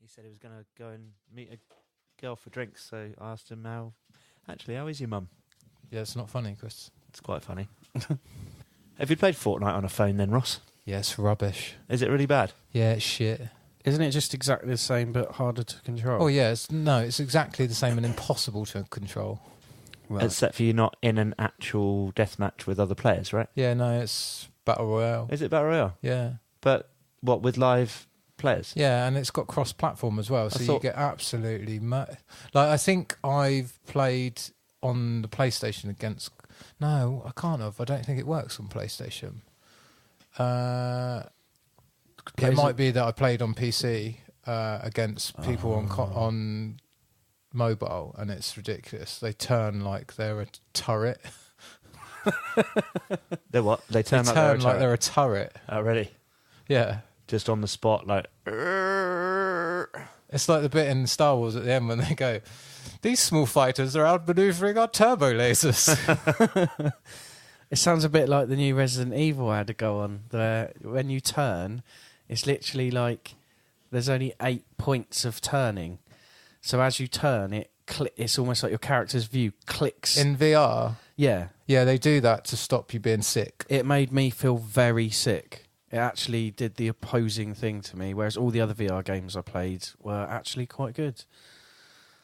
He said he was going to go and meet a girl for drinks, so I asked him how is your mum? Yeah, it's not funny, Chris. It's quite funny. Have you played Fortnite on a phone then, Ross? Yeah, it's rubbish. Is it really bad? Yeah, it's shit. Isn't it just exactly the same but harder to control? Oh, yeah, it's exactly the same and impossible to control. Right. Except for you're not in an actual deathmatch with other players, right? Yeah, no, it's Battle Royale. Is it Battle Royale? Yeah. But what, with live players? Yeah, and it's got cross-platform as well, so you get absolutely... I think I've played on the PlayStation against... No, I can't have. I don't think it works on PlayStation. It might be that I played on PC against people on mobile, and it's ridiculous. They turn like they're a turret. They're what? They turn like they're a turret. Oh, really? Yeah. Just on the spot, like... It's like the bit in Star Wars at the end when they go, these small fighters are outmaneuvering our turbo lasers. It sounds a bit like the new Resident Evil ad to go on. When you turn, it's literally like there's only 8 points of turning. So as you turn, it's almost like your character's view clicks. In VR? Yeah. Yeah, they do that to stop you being sick. It made me feel very sick. It actually did the opposing thing to me, whereas all the other VR games I played were actually quite good.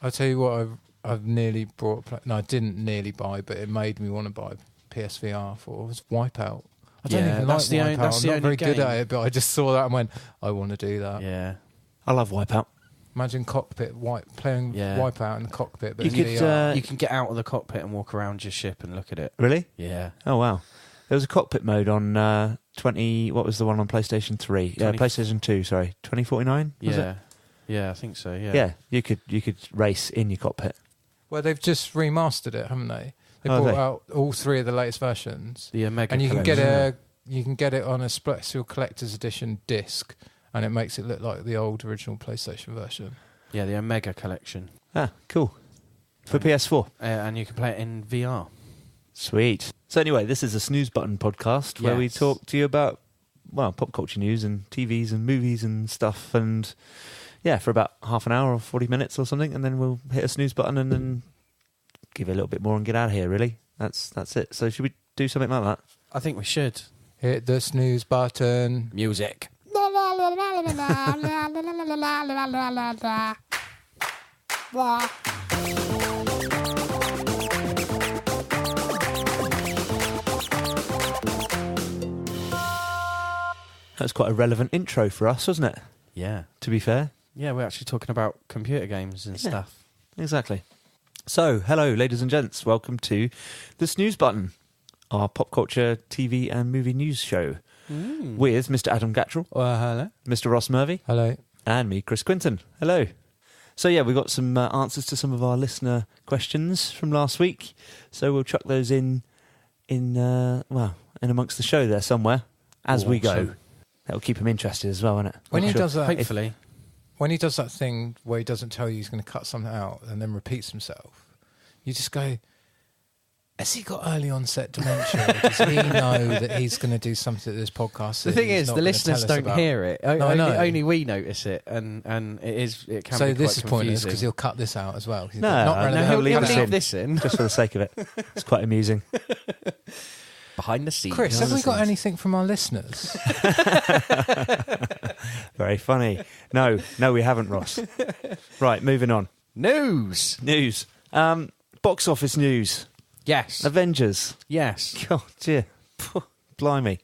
I'll tell you what I've nearly brought... No, I didn't nearly buy, but it made me want to buy PSVR for was Wipeout. I don't even like Wipeout. I'm not very good at it, but I just saw that and went, I want to do that. Yeah. I love Wipeout. Imagine playing Wipeout in the cockpit. But you can get out of the cockpit and walk around your ship and look at it. Really? Yeah. Oh, wow. There was a cockpit mode on 20... What was the one on PlayStation 3? PlayStation 2, sorry. 2049? Was it? Yeah, I think so, yeah. Yeah, you could race in your cockpit. Well, they've just remastered it, haven't they? They brought out all 3 of the latest versions. The Omega and you collection. You can get it on a special collector's edition disc, and it makes it look like the old original PlayStation version. Yeah, the Omega collection. Ah, cool. For PS4. And you can play it in VR. Sweet. So anyway, this is a SNEWS Button podcast where we talk to you about, pop culture news and TVs and movies and stuff, and for about half an hour or 40 minutes or something, and then we'll hit a snooze button and then give it a little bit more and get out of here, really. That's it. So should we do something like that? I think we should. Hit the snooze button. Music. That's quite a relevant intro for us, wasn't it? Yeah. To be fair. Yeah, we're actually talking about computer games and stuff. Exactly. So, hello, ladies and gents. Welcome to the SNEWS Button, our pop culture, TV and movie news show with Mr. Adam Gattrell. Hello. Mr. Ross Murphy. Hello. And me, Chris Quinton. Hello. So, we've got some answers to some of our listener questions from last week. So we'll chuck those in amongst the show there somewhere as we go. That'll keep him interested as well, won't it? When he does that, hopefully. When he does that thing where he doesn't tell you he's going to cut something out and then repeats himself, you just go, has he got early onset dementia? Does he know that he's going to do something to this podcast? The thing is, the listeners don't hear it. No, I know. Only we notice it, and it can be quite So this is pointless confusing. because he'll cut this out as well. He'll leave this in. Just for the sake of it. It's quite amusing. Behind the scenes. Chris, have we got anything from our listeners? Very funny. No, we haven't, Ross. Right, moving on. News. Box office news. Yes. Avengers. Yes. God, dear. Blimey.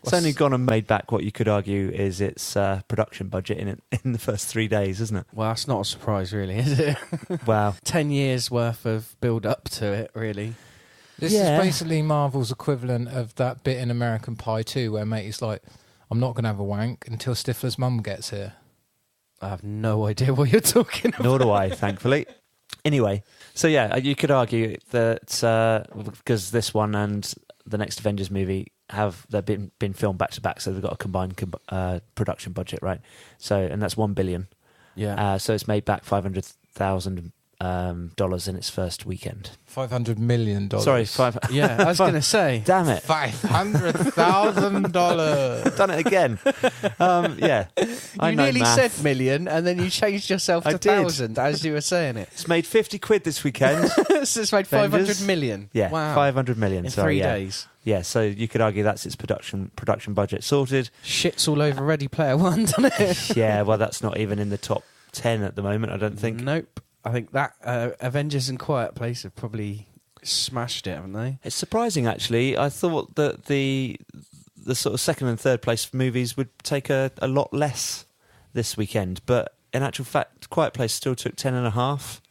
It's only gone and made back what you could argue is its production budget in the first 3 days, isn't it? Well, that's not a surprise, really, is it? Wow. 10 years worth of build-up to it, really. This is basically Marvel's equivalent of that bit in American Pie 2 where Matey's like, I'm not going to have a wank until Stifler's mum gets here. I have no idea what you're talking about. Nor do I, thankfully. Anyway, so you could argue that because this one and the next Avengers movie they've been filmed back to back, so they've got a combined production budget, right? So, and that's $1 billion. Yeah. So it's made back 500,000 dollars in its first weekend. $500 million. Sorry, Yeah, I was going to say. Damn it. $500,000. Done it again. Yeah. You nearly said million, and then you changed yourself to 1,000 as you were saying it. It's made 50 quid this weekend. So it's made 500 million. Yeah, wow. 500 million. In 3 days. Yeah, so you could argue that's its production budget sorted. Shit's all over Ready Player One, doesn't it? Yeah, well, that's not even in the top 10 at the moment, I don't think. Nope. I think that Avengers and Quiet Place have probably smashed it, haven't they? It's surprising, actually. I thought that the sort of second and third place movies would take a lot less this weekend, but in actual fact, Quiet Place still took 10.5.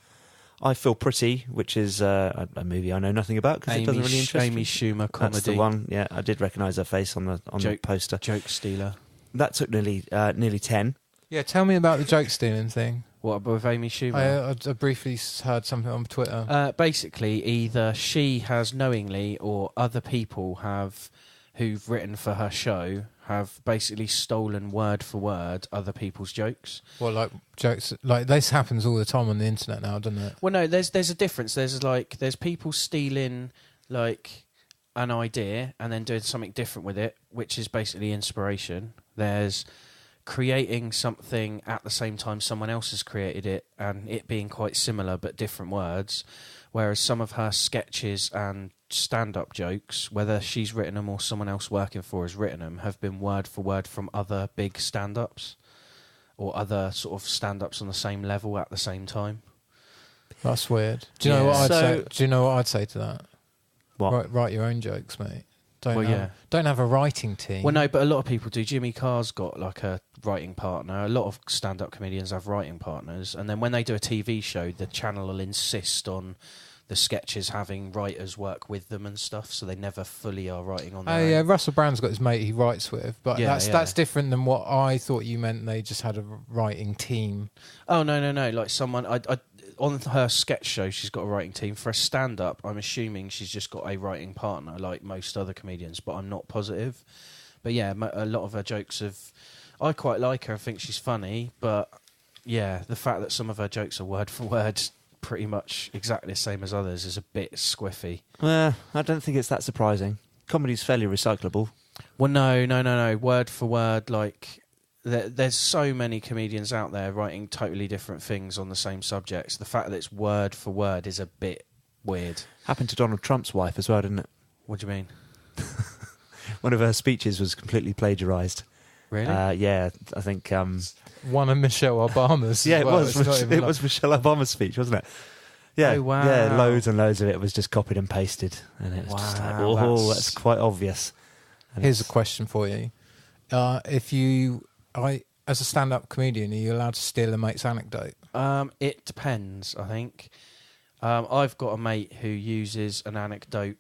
I Feel Pretty, which is a movie I know nothing about because it doesn't really interest Amy me. Schumer comedy. That's the one. Yeah, I did recognise her face on the poster. Joke stealer. That took nearly 10. Yeah, tell me about the joke stealing thing. What, with Amy Schumer? I briefly heard something on Twitter. Basically, either she has knowingly or other people who've written for her show have basically stolen word for word other people's jokes. Well, like jokes, like this happens all the time on the internet now, doesn't it? Well, no, there's a difference. There's people stealing like an idea and then doing something different with it, which is basically inspiration. There's creating something at the same time someone else has created it and it being quite similar but different words, whereas some of her sketches and stand-up jokes, whether she's written them or someone else working for her has written them, have been word for word from other big stand-ups or other sort of stand-ups on the same level at the same time. That's weird. Do you know what I'd say? Do you know what I'd say to that? What? Write your own jokes, mate. Don't have a writing team. Well, no, but a lot of people do. Jimmy Carr's got like a writing partner. A lot of stand-up comedians have writing partners, and then when they do a TV show, the channel will insist on the sketches having writers work with them and stuff, so they never fully are writing on their own. Yeah, Russell Brand's got his mate he writes with, but that's different than what I thought you meant. They just had a writing team. Oh no! Like someone, I on her sketch show, she's got a writing team. For a stand-up, I'm assuming she's just got a writing partner, like most other comedians, but I'm not positive. But yeah, a lot of her jokes I quite like her. I think she's funny, but yeah, the fact that some of her jokes are word for word pretty much exactly the same as others is a bit squiffy. I don't think it's that surprising. Comedy's fairly recyclable. Well, no. Word for word, like there's so many comedians out there writing totally different things on the same subjects. The fact that it's word for word is a bit weird. Happened to Donald Trump's wife as well, didn't it? What do you mean? One of her speeches was completely plagiarised. Really? Yeah, I think... one of Michelle Obama's. Yeah, well. it was Michelle Obama's speech, wasn't it? Yeah, oh, wow. Yeah, loads and loads of it was just copied and pasted. And it was just like, that's quite obvious. And here's a question for you. As a stand-up comedian, are you allowed to steal a mate's anecdote? It depends, I think. I've got a mate who uses an anecdote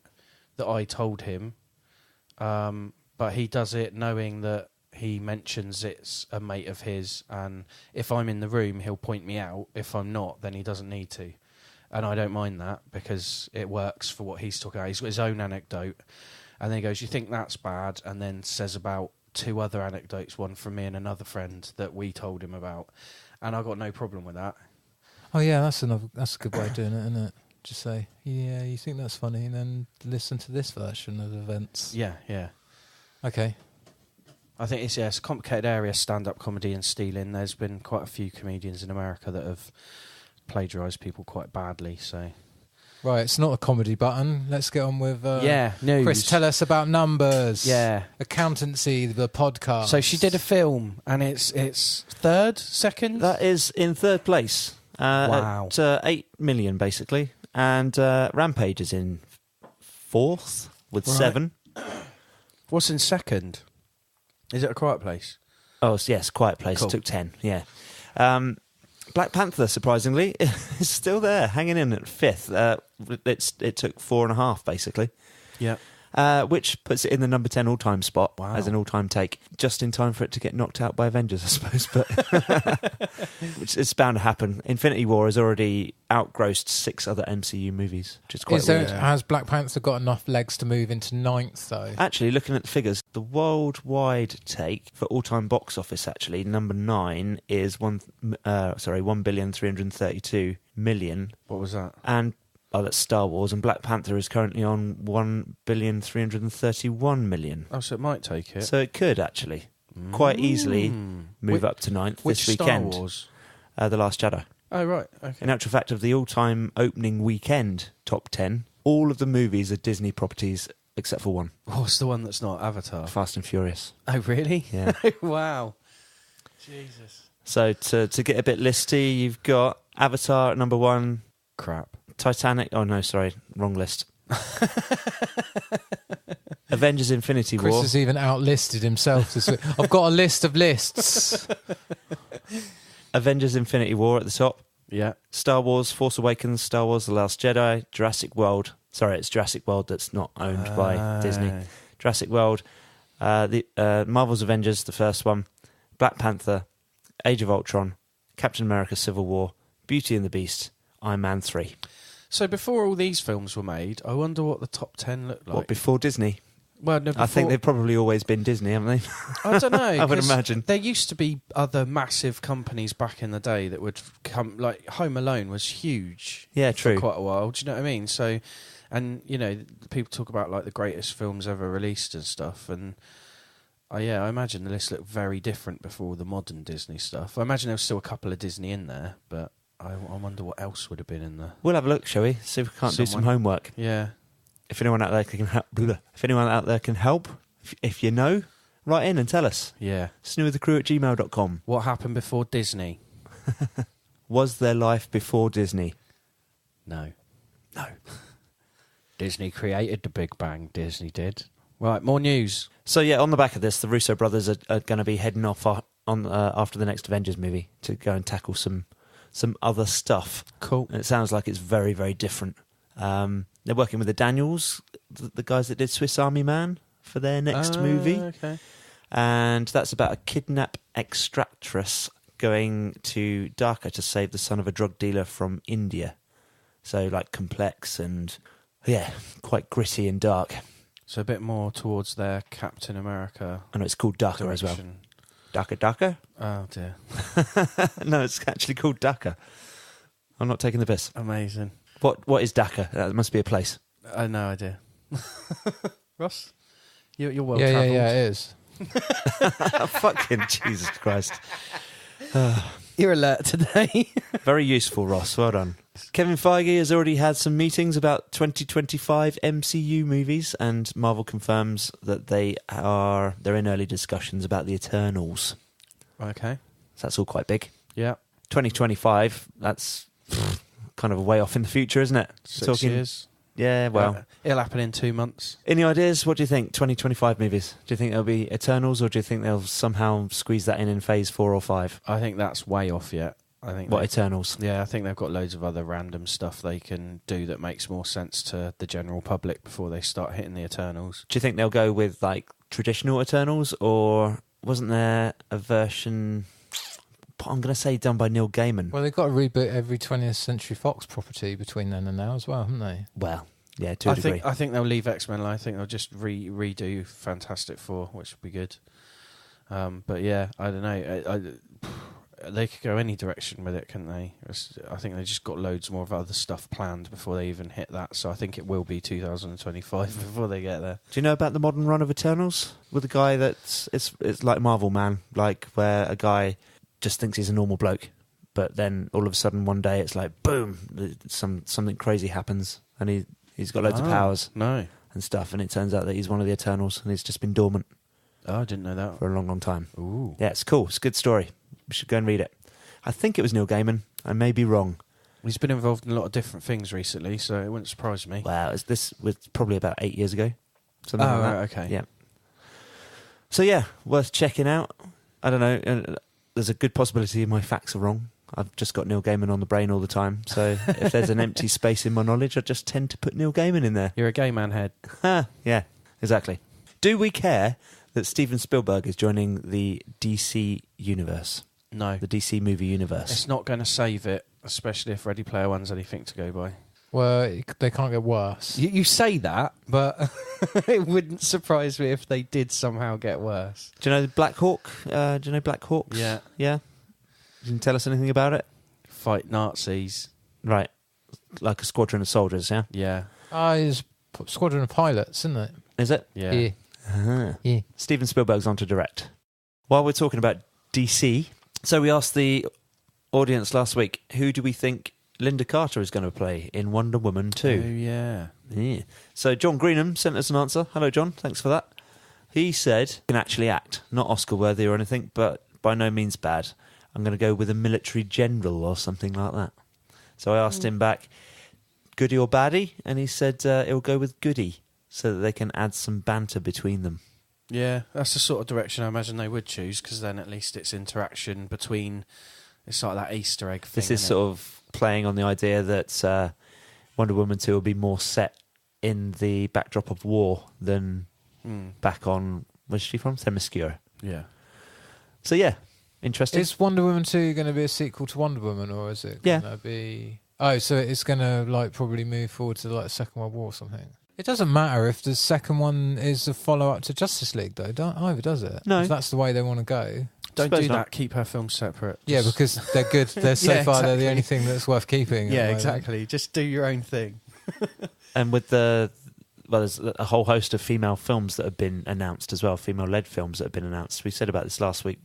that I told him, but he does it knowing that he mentions it's a mate of his, and if I'm in the room, he'll point me out. If I'm not, then he doesn't need to. And I don't mind that because it works for what he's talking about. He's got his own anecdote, and then he goes, "You think that's bad?" and then says about 2 other anecdotes, one from me and another friend that we told him about, and I got no problem with that. Oh yeah, that's a good way of doing it, isn't it? Just say, yeah, you think that's funny, and then listen to this version of events. Yeah. Okay. I think it's a complicated area, stand-up comedy and stealing. There's been quite a few comedians in America that have plagiarised people quite badly, so... Right, it's not a comedy button. Let's get on with... news. Chris, tell us about numbers. Yeah. Accountancy, the podcast. So she did a film, and it's third, second? That is in third place. Wow. At 8 million, basically. And Rampage is in fourth with 7. What's in second? Is it A Quiet Place? Oh, yes, Quiet Place. Cool. Took 10, yeah. Black Panther, surprisingly, is still there, hanging in at 5th. It took 4.5, basically. Yeah. which puts it in the number 10 all-time spot as an all-time take, just in time for it to get knocked out by Avengers, I suppose. But which is bound to happen. Infinity War has already outgrossed 6 other MCU movies, which is quite weird. Has Black Panther got enough legs to move into 9th, though? Actually, looking at the figures, the worldwide take for all-time box office, actually, number 9 is 1,332,000,000. What was that? And that's Star Wars, and Black Panther is currently on 1,331,000,000. Oh, so it might take it. So it could actually quite easily move up to 9th this weekend. Which Star Wars? The Last Jedi. Oh, right. Okay. In actual fact, of the all-time opening weekend top 10, all of the movies are Disney properties except for one. What's the one that's not Avatar? Fast and Furious. Oh, really? Yeah. Wow. Jesus. So to get a bit listy, you've got Avatar at number 1. Crap. Titanic. Oh, no, sorry. Wrong list. Avengers Infinity War. Chris has even outlisted himself this week. I've got a list of lists. Avengers Infinity War at the top. Yeah. Star Wars Force Awakens, Star Wars The Last Jedi, Jurassic World. Sorry, it's Jurassic World that's not owned by Disney. Jurassic World, the Marvel's Avengers, the first one, Black Panther, Age of Ultron, Captain America Civil War, Beauty and the Beast, Iron Man 3. So before all these films were made, I wonder what the top 10 looked like. What, before Disney? Well, no, I think they've probably always been Disney, haven't they? I don't know. I would imagine. There used to be other massive companies back in the day that would come, like Home Alone was huge. Yeah, true. For quite a while. Do you know what I mean? So, and, you know, people talk about like the greatest films ever released and stuff. And, I imagine the list looked very different before the modern Disney stuff. I imagine there was still a couple of Disney in there, but I wonder what else would have been in there. We'll have a look, shall we? See if we can't do some homework. Yeah. If anyone out there can help, if you know, write in and tell us. Yeah. snewwiththecrew@gmail.com. What happened before Disney? Was there life before Disney? No. Disney created the Big Bang. Disney did. Right, more news. So yeah, on the back of this, the Russo brothers are going to be heading off after the next Avengers movie to go and tackle some other stuff. Cool. And it sounds like it's very, very different. They're working with the Daniels, the guys that did Swiss Army Man, for their next movie. Okay. And that's about a kidnapped extractress going to Dhaka to save the son of a drug dealer from India. So, like, complex and, quite gritty and dark. So a bit more towards their Captain America. I know it's called Dhaka as well. Dhaka? Oh, dear. No, it's actually called Dhaka. I'm not taking the piss. Amazing. What is Dhaka? That must be a place. I have no idea. Ross, you're well travelled. Yeah, it is. Fucking Jesus Christ. You're alert today. Very useful, Ross. Well done. Kevin Feige has already had some meetings about 2025 MCU movies, and Marvel confirms that they're in early discussions about the Eternals. Okay. So that's all quite big. Yeah. 2025, that's kind of a way off in the future, isn't it? 6 years. Yeah, well. It'll happen in 2 months. Any ideas? What do you think? 2025 movies. Do you think there'll be Eternals, or do you think they'll somehow squeeze that in phase 4 or 5? I think that's way off yet. Eternals? Yeah, I think they've got loads of other random stuff they can do that makes more sense to the general public before they start hitting the Eternals. Do you think they'll go with like traditional Eternals, or wasn't there a version, I'm going to say, done by Neil Gaiman? Well, they've got to reboot every 20th Century Fox property between then and now as well, haven't they? Well, yeah, to a degree. I think they'll leave X-Men. I think they'll just redo Fantastic Four, which would be good. But yeah, I don't know. They could go any direction with it, couldn't they? I think they just got loads more of other stuff planned before they even hit that. So I think it will be 2025 before they get there. Do you know about the modern run of Eternals? With a guy that's it's like Marvel Man, like where a guy just thinks he's a normal bloke, but then all of a sudden one day it's like boom, something crazy happens, and he's got loads of powers and stuff, and it turns out that he's one of the Eternals, and he's just been dormant. Oh, I didn't know that. For a long, long time. Ooh. Yeah, it's cool. It's a good story. We should go and read it. I think it was Neil Gaiman. I may be wrong. He's been involved in a lot of different things recently, so it wouldn't surprise me. Wow, this was probably about 8 years ago. Something like that. Okay. Yeah. So yeah, worth checking out. I don't know. There's a good possibility my facts are wrong. I've just got Neil Gaiman on the brain all the time. So if there's an empty space in my knowledge, I just tend to put Neil Gaiman in there. You're a gay man head. Yeah. Exactly. Do we care that Steven Spielberg is joining the DC universe? No. The DC movie universe. It's not going to save it, especially if Ready Player One's anything to go by. Well, they can't get worse. You say that, but it wouldn't surprise me if they did somehow get worse. Do you know Black Hawk? Do you know Black Hawks? Yeah. Yeah? You can tell us anything about it? Fight Nazis. Right. Like a squadron of soldiers, yeah? Yeah. It's Squadron of Pilots, isn't it? Is it? Yeah. Uh-huh. Yeah. Steven Spielberg's on to direct. While we're talking about DC, so we asked the audience last week, who do we think Linda Carter is going to play in Wonder Woman 2? Oh, yeah. Yeah. So John Greenham sent us an answer. Hello, John. Thanks for that. He said, he can actually act. Not Oscar-worthy or anything, but by no means bad. I'm going to go with a military general or something like that. So I asked him back, goody or baddie? And he said he'll go with goody, so that they can add some banter between them. Yeah, that's the sort of direction I imagine they would choose, because then at least it's interaction between... It's like that Easter egg thing. This is sort of playing on the idea that Wonder Woman 2 will be more set in the backdrop of war than back on... Where's she from? Themyscira. Yeah. So yeah, interesting. Is Wonder Woman 2 going to be a sequel to Wonder Woman, or is it going to be... Oh, so it's going to like probably move forward to like the Second World War or something? It doesn't matter if the second one is a follow-up to Justice League, though. Don't either, does it? No. If that's the way they want to go. Don't Suppose do not. that. Keep her films separate. Yeah, because they're good. They're so Yeah, far they're the exactly. only thing that's worth keeping. Yeah, exactly. Just do your own thing. And with there's a whole host of female films that have been announced as well, female-led films that have been announced. We said about this last week.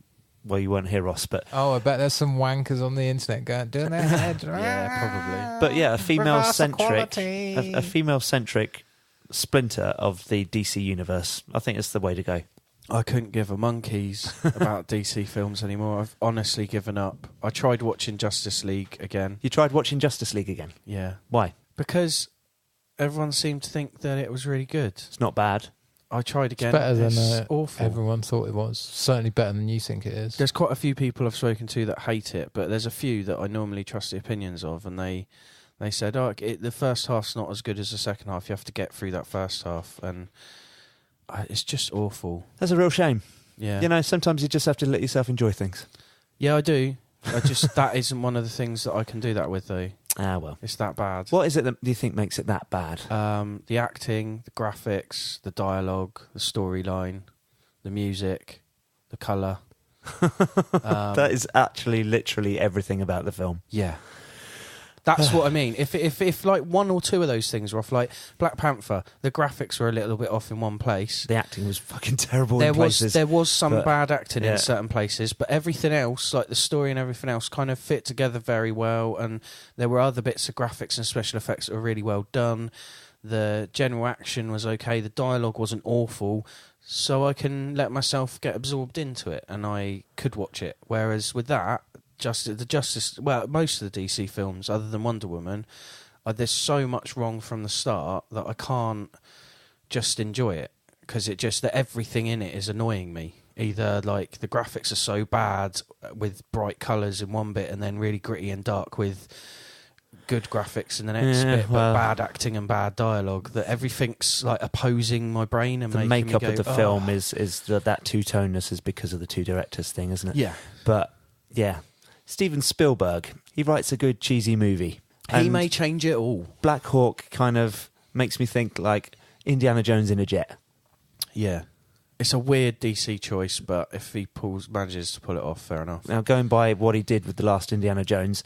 Well, you weren't here, Ross, but... Oh, I bet there's some wankers on the internet doing their head. Yeah, But yeah, a female-centric... Reverse A female-centric splinter of the DC universe. I think it's the way to go. I couldn't give a monkeys about DC films anymore. I've honestly given up. I tried watching Justice League again. You tried watching Justice League again? Yeah. Why? Because everyone seemed to think that it was really good. It's not bad. I tried again. It's better than awful. everyone thought it was. Certainly better than you think it is. There's quite a few people I've spoken to that hate it, but there's a few that I normally trust the opinions of, and they said, the first half's not as good as the second half. You have to get through that first half, and it's just awful. That's a real shame. Yeah. You know, sometimes you just have to let yourself enjoy things. Yeah, I do. That isn't one of the things that I can do that with, though. Ah, well. It's that bad. What is it that do you think makes it that bad? The acting, the graphics, the dialogue, the storyline, the music, the colour. That is actually literally everything about the film. Yeah. That's what I mean. If like one or two of those things were off, like Black Panther, the graphics were a little bit off in one place. The acting was fucking terrible in places. There was some bad acting yeah. in certain places, but everything else, like the story and everything else, kind of fit together very well, and there were other bits of graphics and special effects that were really well done. The general action was okay. The dialogue wasn't awful, so I can let myself get absorbed into it, and I could watch it. Whereas with that... most of the DC films, other than Wonder Woman, there's so much wrong from the start that I can't just enjoy it, because that everything in it is annoying me. Either like the graphics are so bad with bright colours in one bit, and then really gritty and dark with good graphics in the next bit, but bad acting and bad dialogue, that everything's like opposing my brain and the making makeup me go, of the film is that two-toneness is because of the two directors thing, isn't it? Yeah. But yeah. Steven Spielberg, he writes a good cheesy movie. He may change it all. Black Hawk kind of makes me think like Indiana Jones in a jet. Yeah. It's a weird DC choice, but if he manages to pull it off, fair enough. Now, going by what he did with the last Indiana Jones,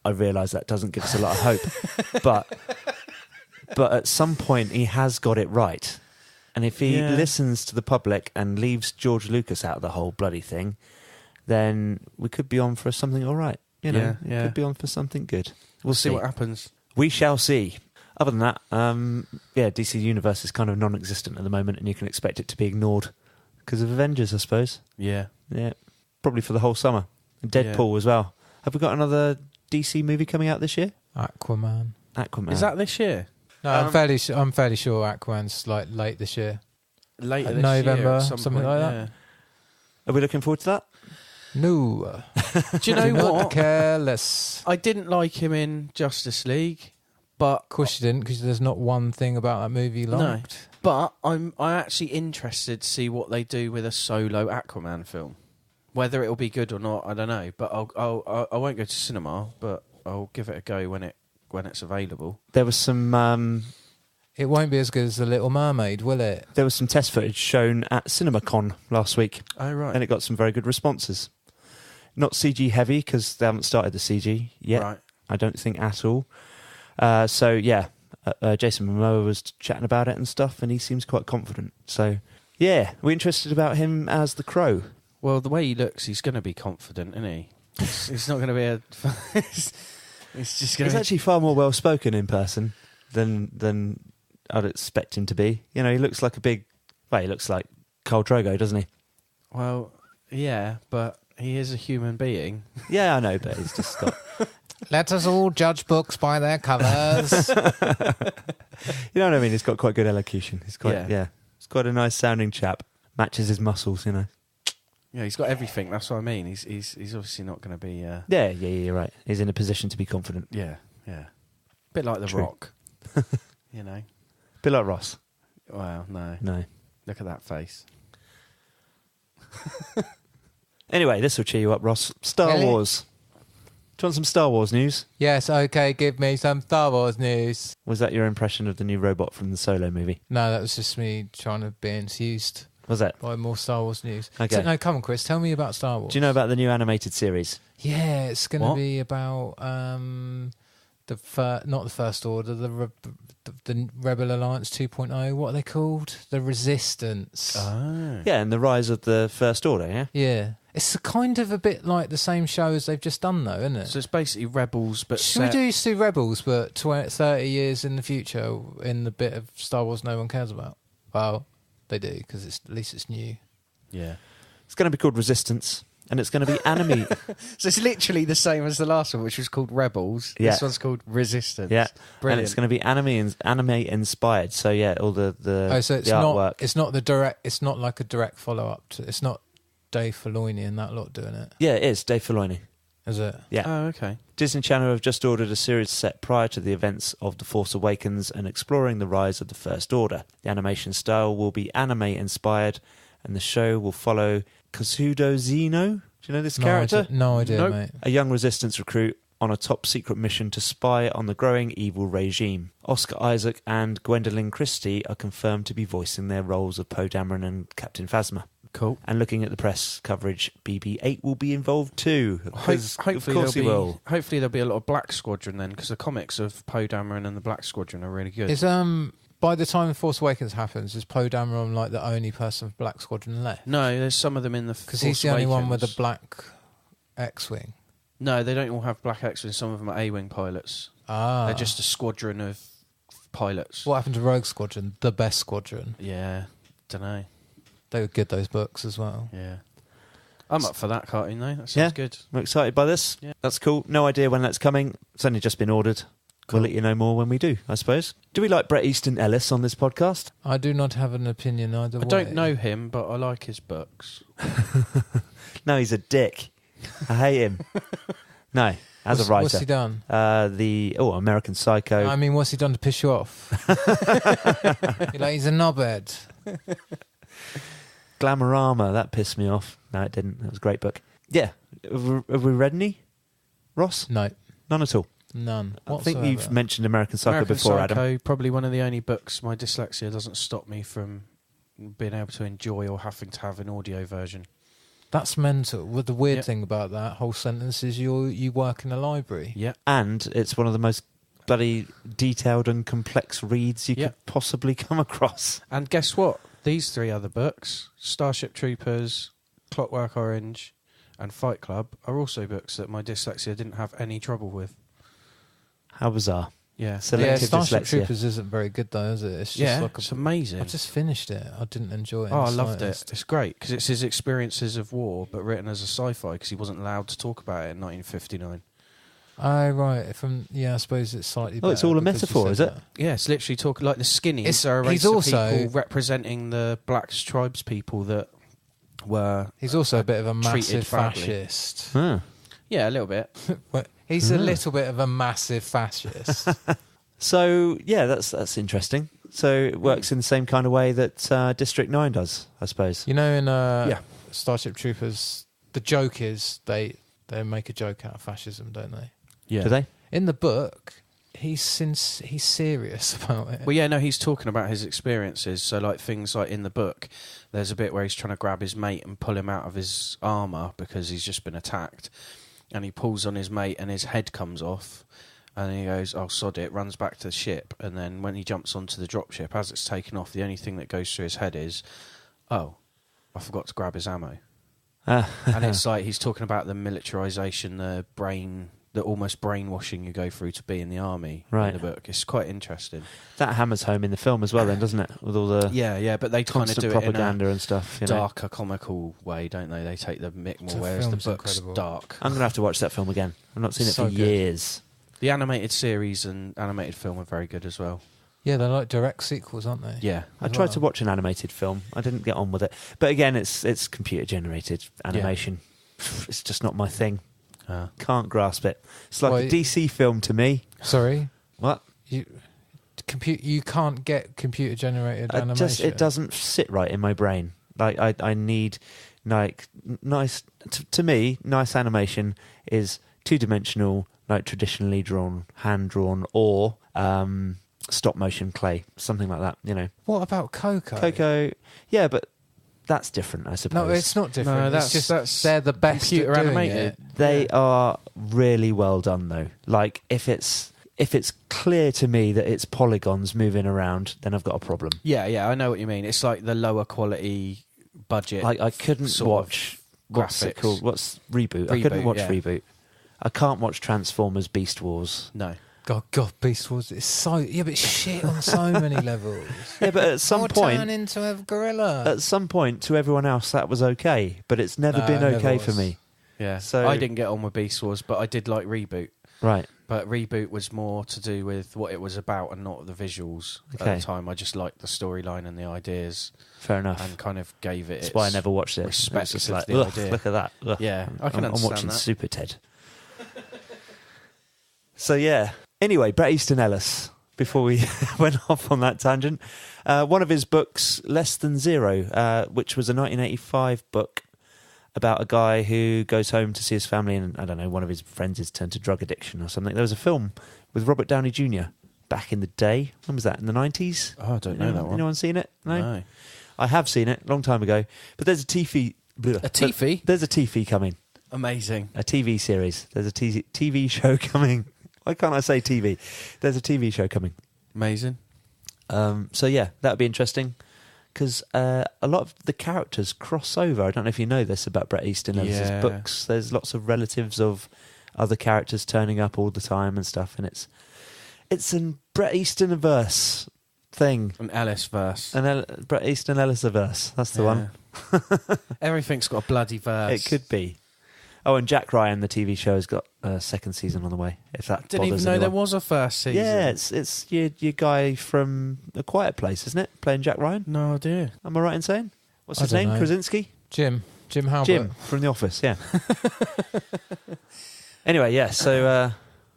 I realise that doesn't give us a lot of hope. but at some point, he has got it right. And if he listens to the public and leaves George Lucas out of the whole bloody thing, then we could be on for something all right. You know, could be on for something good. We'll see what happens. We shall see. Other than that, DC Universe is kind of non-existent at the moment, and you can expect it to be ignored because of Avengers, I suppose. Yeah. Yeah, probably for the whole summer. And Deadpool as well. Have we got another DC movie coming out this year? Aquaman. Is that this year? No, I'm fairly sure Aquaman's like late this year. Later this November, year, something point, like that. Are we looking forward to that? No. Do you know Do not what? care less. I didn't like him in Justice League, But of course you didn't, because there's not one thing about that movie you liked. No, but I'm actually interested to see what they do with a solo Aquaman film. Whether it'll be good or not, I don't know. But I won't go to cinema, but I'll give it a go when it's available. There was some. It won't be as good as The Little Mermaid, will it? There was some test footage shown at CinemaCon last week. Oh right, and it got some very good responses. Not CG heavy because they haven't started the CG yet. Right. I don't think at all. So yeah, Jason Momoa was chatting about it and stuff, and he seems quite confident. So yeah, we're interested about him as the Crow. Well, the way he looks, he's going to be confident, isn't he? He's not going to be a. It's just going. He's actually far more well spoken in person than I'd expect him to be. You know, he looks like a big. Well, he looks like Khal Drogo, doesn't he? Well, yeah, but he is a human being. Yeah, I know, but he's just got. Let us all judge books by their covers. You know what I mean? He's got quite good elocution. He's quite he's quite a nice sounding chap. Matches his muscles, you know. Yeah, he's got everything. That's what I mean. He's obviously not going to be. Yeah, you're right. He's in a position to be confident. Yeah. Bit like The Rock. You know. Bit like Ross. Well, no. Look at that face. Anyway, this will cheer you up, Ross. Star Wars. Do you want some Star Wars news? Yes, okay, give me some Star Wars news. Was that your impression of the new robot from the Solo movie? No, that was just me trying to be enthused. Was that? By more Star Wars news. Okay. So, no, come on, Chris, tell me about Star Wars. Do you know about the new animated series? Yeah, it's going to be about not the First Order, the Rebel Alliance 2.0. What are they called? The Resistance. Oh. Yeah, and the rise of the First Order, yeah? Yeah. It's kind of a bit like the same show as they've just done, though, isn't it? So it's basically Rebels, but Should we do Rebels, but 30 years in the future in the bit of Star Wars no one cares about? Well, they do, because at least it's new. Yeah. It's going to be called Resistance, and it's going to be anime. So it's literally the same as the last one, which was called Rebels. Yeah. This one's called Resistance. Yeah. Brilliant. And it's going to be anime inspired. So yeah, all the so it's the artwork. It's not the direct. It's not like a direct follow up to. It's not Dave Filoni and that lot doing it. Yeah, it is Dave Filoni. Is it? Yeah. Oh, okay. Disney Channel have just ordered a series set prior to the events of The Force Awakens and exploring the rise of the First Order. The animation style will be anime-inspired, and the show will follow Kazudo Zeno. Do you know this character? No idea, mate. A young resistance recruit on a top-secret mission to spy on the growing evil regime. Oscar Isaac and Gwendolyn Christie are confirmed to be voicing their roles of Poe Dameron and Captain Phasma. Cool. And looking at the press coverage, BB-8 will be involved too. Hopefully of course he will. Hopefully there'll be a lot of Black Squadron then, because the comics of Poe Dameron and the Black Squadron are really good. Is by the time Force Awakens happens, is Poe Dameron like the only person of Black Squadron left? No, there's some of them in the because he's the only one with a black X-wing. No, they don't all have black X-wings. Some of them are A-wing pilots. Ah, they're just a squadron of pilots. What happened to Rogue Squadron? The best squadron. Yeah, don't know. They were good, those books as well. Yeah. I'm up for that cartoon though. That sounds good. I'm excited by this. Yeah. That's cool. No idea when that's coming. It's only just been ordered. Cool. We'll let you know more when we do, I suppose. Do we like Bret Easton Ellis on this podcast? I do not have an opinion either way. I don't know him, but I like his books. No, he's a dick. I hate him. No, as a writer. What's he done? American Psycho. I mean, what's he done to piss you off? He's a knobhead. Glamorama, that pissed me off. No, it didn't. That was a great book. Yeah. Have we read any? Ross? No. None at all. None. I think you've mentioned American Psycho before, Psycho, Adam. Probably one of the only books. My dyslexia doesn't stop me from being able to enjoy or having to have an audio version. That's mental. Well, the weird thing about that whole sentence is you work in a library. Yeah. And it's one of the most bloody detailed and complex reads you could possibly come across. And guess what? These three other books, Starship Troopers, Clockwork Orange, and Fight Club, are also books that my dyslexia didn't have any trouble with. How bizarre. Yeah. Selective Starship dyslexia. Troopers isn't very good though, is it? It's just it's amazing. I just finished it. I didn't enjoy it. I loved it. It's great because it's his experiences of war, but written as a sci-fi because he wasn't allowed to talk about it in 1959. Oh, right. I suppose it's slightly better. It's all a metaphor, is it? Yeah, it's literally talking like the skinnies are a race of people representing the black tribes people that were. He's also a bit of a massive badly. fascist. Huh. Yeah, a little bit. He's a little bit of a massive fascist. So yeah, that's interesting. So it works in the same kind of way that District 9 does, I suppose. You know, in Starship Troopers, the joke is they make a joke out of fascism, don't they? Yeah. Do they? In the book, he's serious about it. Well, yeah, no, he's talking about his experiences. So, like, things like in the book, there's a bit where he's trying to grab his mate and pull him out of his armour because he's just been attacked. And he pulls on his mate and his head comes off. And he goes, "Oh, sod it," runs back to the ship. And then when he jumps onto the dropship, as it's taken off, the only thing that goes through his head is, "Oh, I forgot to grab his ammo." And it's like he's talking about the militarisation, the almost brainwashing you go through to be in the army in the book. It's quite interesting. That hammers home in the film as well, then, doesn't it? With all the but they kind of do propaganda it in and stuff. darker, comical way, don't they? They take the mick more, whereas the book's dark. I'm going to have to watch that film again. I've not seen it for years. The animated series and animated film are very good as well. Yeah, they're like direct sequels, aren't they? Yeah. I tried to watch an animated film. I didn't get on with it. But again, it's computer-generated animation. Yeah. It's just not my thing. Can't grasp it. It's like a DC film to me. Sorry? What? You can't get computer-generated animation? It doesn't sit right in my brain. Like, I need, like, nice... To me, nice animation is two-dimensional, like traditionally drawn, hand-drawn, or stop-motion clay, something like that, you know. What about Coco? Coco, yeah, but that's different, I suppose. No, it's not different. No, that's they're the best computer at doing animated. it. They are really well done, though. Like, if it's clear to me that it's polygons moving around, then I've got a problem. Yeah, I know what you mean. It's like the lower quality budget. Like, I couldn't watch... What's it called? What's Reboot? I couldn't watch Reboot. I can't watch Transformers Beast Wars. No. God, Beast Wars is so... Yeah, but it's shit on so many levels. Yeah, but at some point... turn into a gorilla. At some point, to everyone else, that was okay. But it's never been okay for me. Yeah. So I didn't get on with Beast Wars, but I did like Reboot. Right. But Reboot was more to do with what it was about and not the visuals at the time. I just liked the storyline and the ideas. Fair enough. And kind of gave it... That's why I never watched it. Respect just of like, the idea. Look at that. Ugh. Yeah, I can understand I'm watching that. Super Ted. So, yeah. Anyway, Bret Easton Ellis, before we went off on that tangent, one of his books, Less Than Zero, which was a 1985 book about a guy who goes home to see his family and, I don't know, one of his friends is turned to drug addiction or something. There was a film with Robert Downey Jr. back in the day. When was that? In the 90s? Oh, I don't know that one. Anyone seen it? No. I have seen it a long time ago. But there's a TV... A TV? There's a TV coming. Amazing. A TV series. There's a TV show coming. Why can't I say TV? There's a TV show coming. Amazing. So, yeah, that would be interesting. Because a lot of the characters cross over. I don't know if you know this about Bret Easton Ellis's books. There's lots of relatives of other characters turning up all the time and stuff. And it's an Bret Easton-verse thing. An Ellis-verse. Bret Easton Ellis-verse. That's the one. Everything's got a bloody verse. It could be. Oh, and Jack Ryan, the TV show, has got a second season on the way. If that didn't even know anyone. there was a first season. Yeah, it's your guy from A Quiet Place, isn't it? Playing Jack Ryan. No idea. Am I right in saying? What's his name? Know. Krasinski. Jim Halbert. Jim from The Office. Yeah. Anyway, yeah. So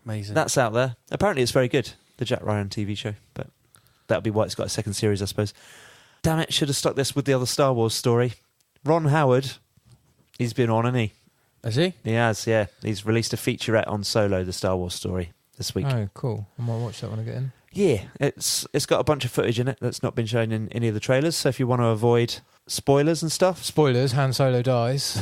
amazing. That's out there. Apparently, it's very good. The Jack Ryan TV show, but that'll be why it's got a second series, I suppose. Damn it! Should have stuck this with the other Star Wars story. Ron Howard. He's been on, hasn't he? Has he? He has, yeah. He's released a featurette on Solo, the Star Wars story, this week. Oh, cool. I might watch that when I get in. Yeah, it's got a bunch of footage in it that's not been shown in any of the trailers, so if you want to avoid spoilers and stuff... Spoilers, Han Solo dies.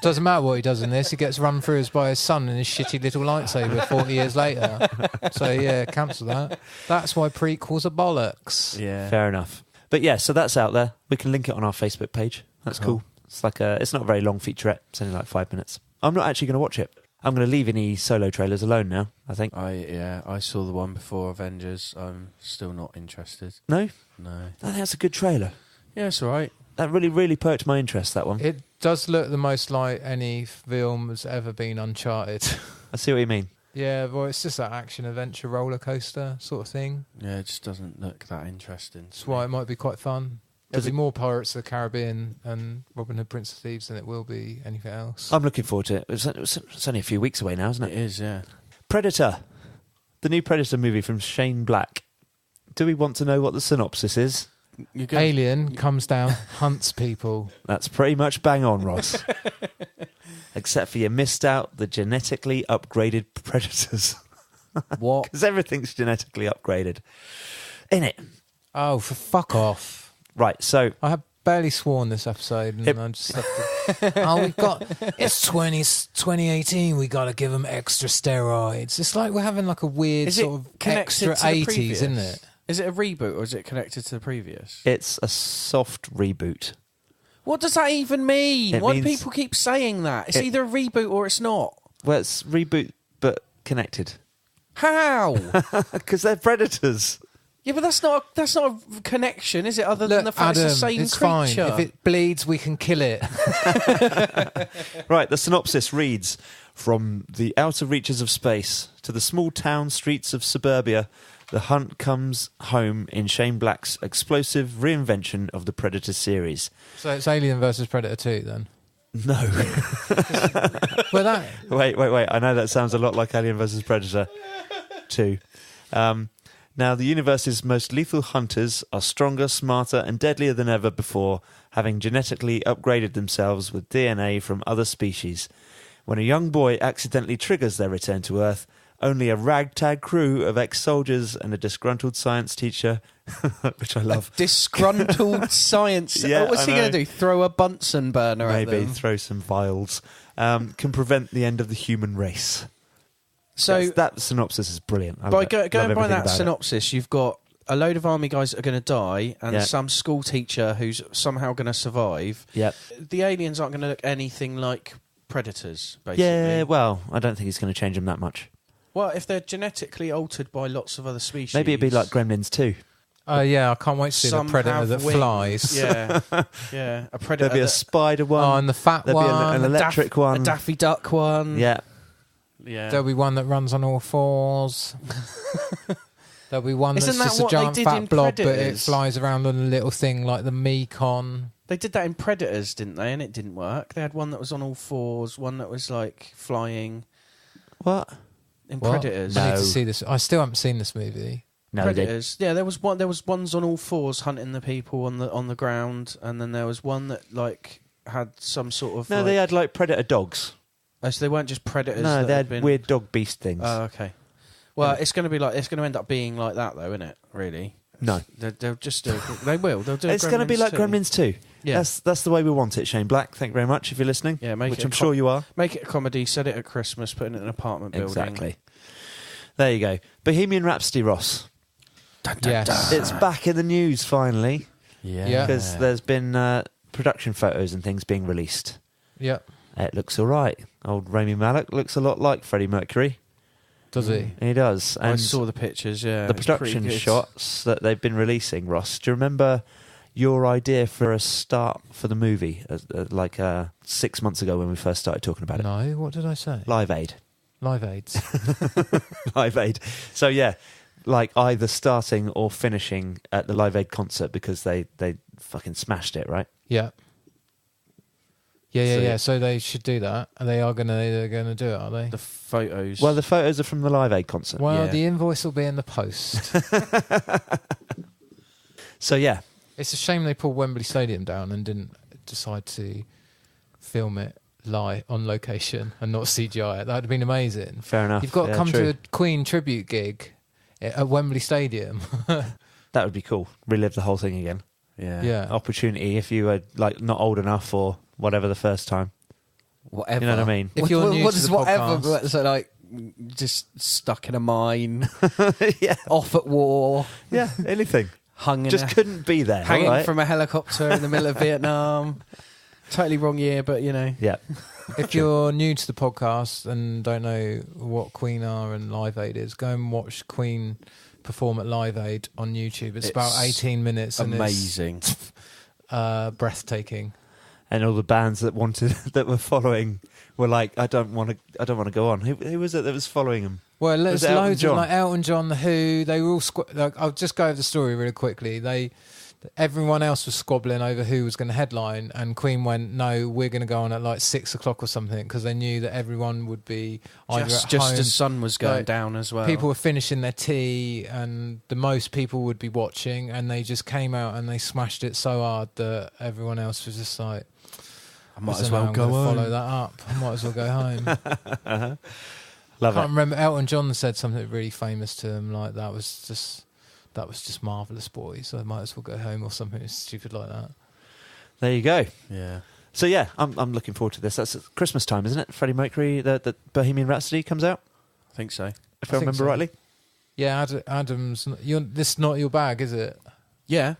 Doesn't matter what he does in this, he gets run through by his son and his shitty little lightsaber 40 years later. So, yeah, cancel that. That's why prequels are bollocks. Yeah. Fair enough. But yeah, so that's out there. We can link it on our Facebook page. That's cool. It's like it's not a very long featurette. It's only like 5 minutes. I'm not actually going to watch it. I'm going to leave any Solo trailers alone now, I think. I saw the one before Avengers. I'm still not interested. No? No. I think that's a good trailer. Yeah, it's all right. That really, really perked my interest, that one. It does look the most like any film that's ever been Uncharted. I see what you mean. Yeah, well, it's just that action-adventure roller coaster sort of thing. Yeah, it just doesn't look that interesting. That's why it might be quite fun. There'll be more Pirates of the Caribbean and Robin Hood, Prince of Thieves than it will be anything else. I'm looking forward to it. It's only a few weeks away now, isn't it? It is, yeah. Predator. the new Predator movie from Shane Black. Do we want to know what the synopsis is? Alien comes down, hunts people. That's pretty much bang on, Ross. Except for you missed out the genetically upgraded predators. What? Because everything's genetically upgraded. In it. Oh, for fuck off. Right, so... I have barely sworn this episode, and I just have to... we've got... It's 2018, we got to give them extra steroids. It's like we're having like a weird sort of extra 80s, isn't it? Is it a reboot or is it connected to the previous? It's a soft reboot. What does that even mean? Why do people keep saying that? It's either a reboot or it's not. Well, it's reboot, but connected. How? Because they're predators. Yeah, but that's not a connection, is it? Other than the fact Adam, it's the same it's creature. Fine. If it bleeds, we can kill it. Right, the synopsis reads, from the outer reaches of space to the small town streets of suburbia, the hunt comes home in Shane Black's explosive reinvention of the Predator series. So it's Alien versus Predator 2, then? No. Well, Wait. I know that sounds a lot like Alien versus Predator 2. Now, the universe's most lethal hunters are stronger, smarter, and deadlier than ever before, having genetically upgraded themselves with DNA from other species. When a young boy accidentally triggers their return to Earth, only a ragtag crew of ex-soldiers and a disgruntled science teacher, which I love. A disgruntled science... Yeah, what's he going to do? Throw a Bunsen burner at them? Maybe throw some vials. Can prevent the end of the human race. So that synopsis is brilliant. Going by that synopsis, you've got a load of army guys that are going to die and some school teacher who's somehow going to survive. Yep. The aliens aren't going to look anything like predators, basically. Yeah, well, I don't think it's going to change them that much. Well, if they're genetically altered by lots of other species... Maybe it'd be like Gremlins 2. Yeah, I can't wait to see the predator that flies. Yeah, yeah. A predator. There'll be a spider one. Oh, and the fat There'll one. be an electric one. A Daffy Duck one. Yeah. Yeah. There'll be one that runs on all fours. There'll be one Isn't that's that just a what they giant did in fat blob, but it Predators? flies around on a little thing like the Mekon. They did that in Predators, didn't they? And it didn't work. They had one that was on all fours, one that was like flying. What? In What? Predators. I need to see this. I still haven't seen this movie. No, Predators. Yeah, there was one. There was ones on all fours hunting the people on the ground, and then there was one that like had some sort of. No, they had like predator dogs. Oh, so they weren't just predators. No, they had been... weird dog beast things. Oh, okay. Well, it's going to end up being like that, though, isn't it? Really? No, they'll just do. They will. They'll do. it's going to be like 2. Gremlins 2. Yeah, that's the way we want it. Shane Black, thank you very much if you're listening. Yeah, which I'm sure you are. Make it a comedy. Set it at Christmas. Put it in an apartment building. Exactly. There you go. Bohemian Rhapsody, Ross. Yes. It's back in the news finally. Yeah. Because there's been production photos and things being released. Yep. It looks all right. Old Rami Malek looks a lot like Freddie Mercury. Does he? He does. And I saw the pictures, yeah. the production shots that they've been releasing, Ross. Do you remember your idea for a start for the movie, 6 months ago when we first started talking about it? No, what did I say? Live Aid. Live Aids. Live Aid. So, yeah, like either starting or finishing at the Live Aid concert because they fucking smashed it, right? Yeah. Yeah. So they should do that. And they're gonna do it, are they? The photos. Well, the photos are from the Live Aid concert. Well, the invoice will be in the post. So, yeah. It's a shame they pulled Wembley Stadium down and didn't decide to film it live on location and not CGI it. That would have been amazing. Fair enough. You've got to come true. to a Queen tribute gig at Wembley Stadium. That would be cool. Relive the whole thing again. yeah. Opportunity if you were like not old enough or whatever the first time. Whatever. You know what I mean? If you're new what to does the whatever? podcast. So like, just stuck in a mine, Yeah. off at war, Yeah, anything. hung in Just couldn't be there. hanging all right? from a helicopter in the middle of Vietnam. Totally wrong year, but you know. Yeah. If you're new to the podcast and don't know what Queen are and Live Aid is, go and watch Queen perform at Live Aid on YouTube. It's about 18 minutes. Amazing. And it's breathtaking. And all the bands that were following were like, I don't want to go on. Who was it that was following them? Well, Was there's it Elton loads of John? like Elton John, The Who. They were all like, I'll just go over the story really quickly. everyone else was squabbling over who was going to headline, and Queen went, no, we're going to go on at like 6 o'clock or something, because they knew that everyone would be either at just home, as sun was going down as well. People were finishing their tea, and the most people would be watching, and they just came out and they smashed it so hard that everyone else was just like, I might as well go home. Follow that up. I might as well go home. Love I can't remember. Elton John said something really famous to him, like that was just marvellous, boys. I might as well go home, or something stupid like that. There you go. Yeah. So yeah, I'm looking forward to this. That's Christmas time, isn't it? Freddie Mercury, the Bohemian Rhapsody comes out. I think so. If I remember rightly. Yeah, Adam's. This is not your bag, is it? Yeah.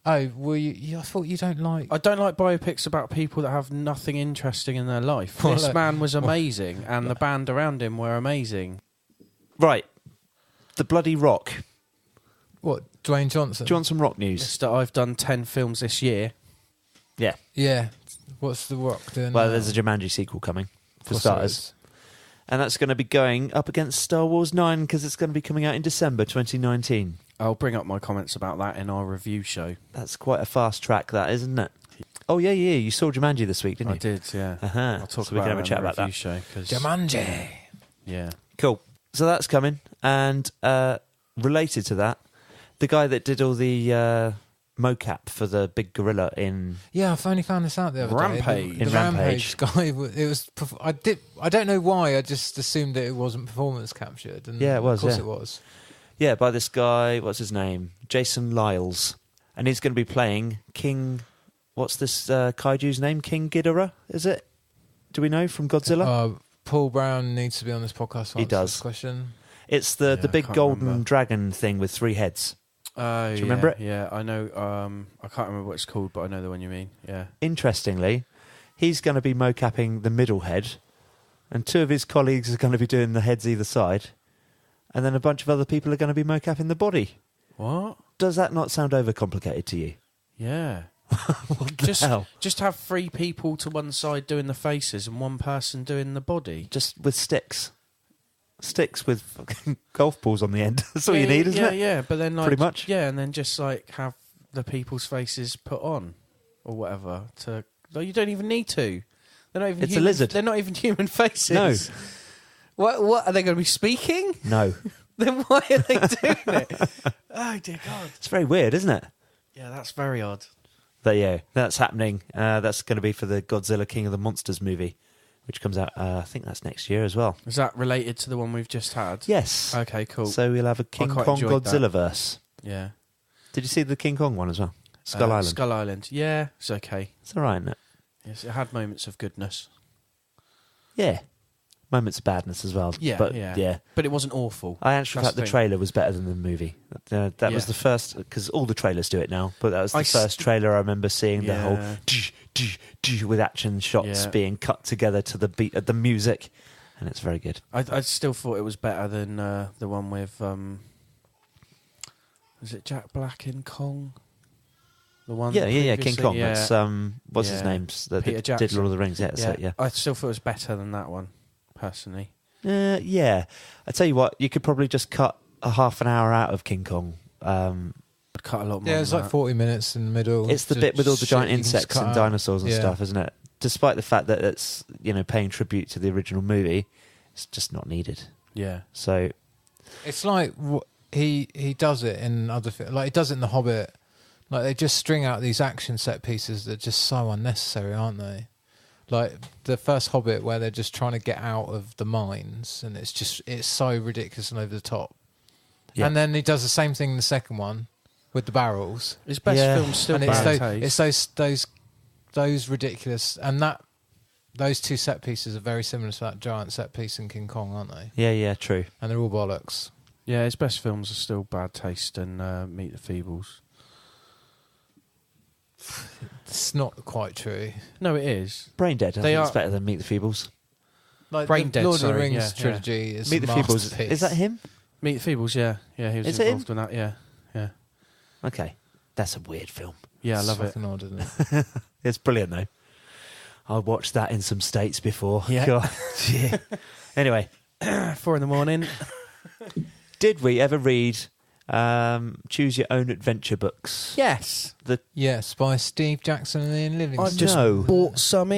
Oh, well, I thought you don't like... I don't like biopics about people that have nothing interesting in their life. This man was amazing, and the band around him were amazing. Right. The Bloody Rock. What, Dwayne Johnson? Johnson Rock news. Mister, I've done 10 films this year. Yeah. Yeah. What's The Rock doing Well, now? there's a Jumanji sequel coming, for starters. And that's going to be going up against Star Wars 9, because it's going to be coming out in December 2019. I'll bring up my comments about that in our review show. That's quite a fast track, that, isn't it? Oh, yeah. You saw Jumanji this week, didn't you? I did, yeah. Uh-huh. I'll talk so we about can have a it chat in the about review that. show. Jumanji. Yeah. Cool. So that's coming. And related to that, the guy that did all the mocap for the big gorilla in... Yeah, I've only found this out the other Rampage. day. The Rampage guy, it was... I don't know why, I just assumed that it wasn't performance captured. And yeah, it was, of course yeah. it was. Yeah, by this guy, what's his name? Jason Lyles. And he's going to be playing King... What's this kaiju's name? King Ghidorah, is it? Do we know, from Godzilla? Paul Brown needs to be on this podcast to He answer does. this question. It's the big golden dragon thing with 3 heads. Do you remember it? Yeah, I know. I can't remember what it's called, but I know the one you mean. Yeah. Interestingly, he's going to be mocapping the middle head, and 2 of his colleagues are going to be doing the heads either side, and then a bunch of other people are going to be mocapping the body. What? Does that not sound overcomplicated to you? Yeah. What the hell? Just have 3 people to one side doing the faces and 1 person doing the body. Just with sticks. Sticks with fucking golf balls on the end. That's all you need, isn't it? Yeah, but then pretty much. Yeah, and then just like have the people's faces put on or whatever. You don't even need to. They're not even. It's a lizard. They're not even human faces. No. What are they going to be speaking? No. Then why are they doing it? Oh dear God! It's very weird, isn't it? Yeah, that's very odd. But yeah, that's happening. That's going to be for the Godzilla King of the Monsters movie, which comes out, I think that's next year as well. Is that related to the one we've just had? Yes. Okay, cool. So we'll have a King Kong Godzilla verse. Yeah. Did you see the King Kong one as well? Skull Island. Skull Island. Yeah, it's okay. It's all right, isn't it? Yes, it had moments of goodness. Yeah. Moments of badness as well. Yeah, but, yeah. But it wasn't awful. I actually thought the trailer was better than the movie. That was the first, because all the trailers do it now, but that was the first trailer I remember seeing the whole with action shots being cut together to the beat of the music, and it's very good. I still thought it was better than the one with, was it Jack Black in Kong? The one King Kong. Yeah. That's, what's his name? Peter did Jackson. Lord of the Rings, yeah. I still thought it was better than that one, personally. Yeah. I tell you what, you could probably just cut a half an hour out of King Kong. Cut a lot more. Yeah, it's like 40 minutes in the middle. It's the bit with all the giant insects and dinosaurs and stuff, isn't it? Despite the fact that it's, paying tribute to the original movie, it's just not needed. Yeah. So it's like he does it in other like he does it in The Hobbit. Like they just string out these action set pieces that are just so unnecessary, aren't they? Like the first Hobbit where they're just trying to get out of the mines, and it's so ridiculous and over the top. Yeah. And then he does the same thing in the second one with the barrels. His best film's still and bad taste. It's those ridiculous, and those 2 set pieces are very similar to that giant set piece in King Kong, aren't they? Yeah, true. And they're all bollocks. Yeah, his best films are still bad taste and Meet the Feebles. It's not quite true. No, it is. Brain Dead, I think it's better than Meet the Feebles. Like Brain the Dead, Lord of the Rings trilogy is Meet the Feebles. Is that him? Meet the Feebles, yeah. Yeah, he was involved in that, yeah. Okay. That's a weird film. Yeah, I love it. Fucking odd, isn't it? It's brilliant, though. I watched that in some states before. Yeah. God. Yeah. Anyway. 4 a.m. Did we ever read Choose Your Own Adventure books. Yes. Yes, by Steve Jackson and Ian Livingstone. I've just bought some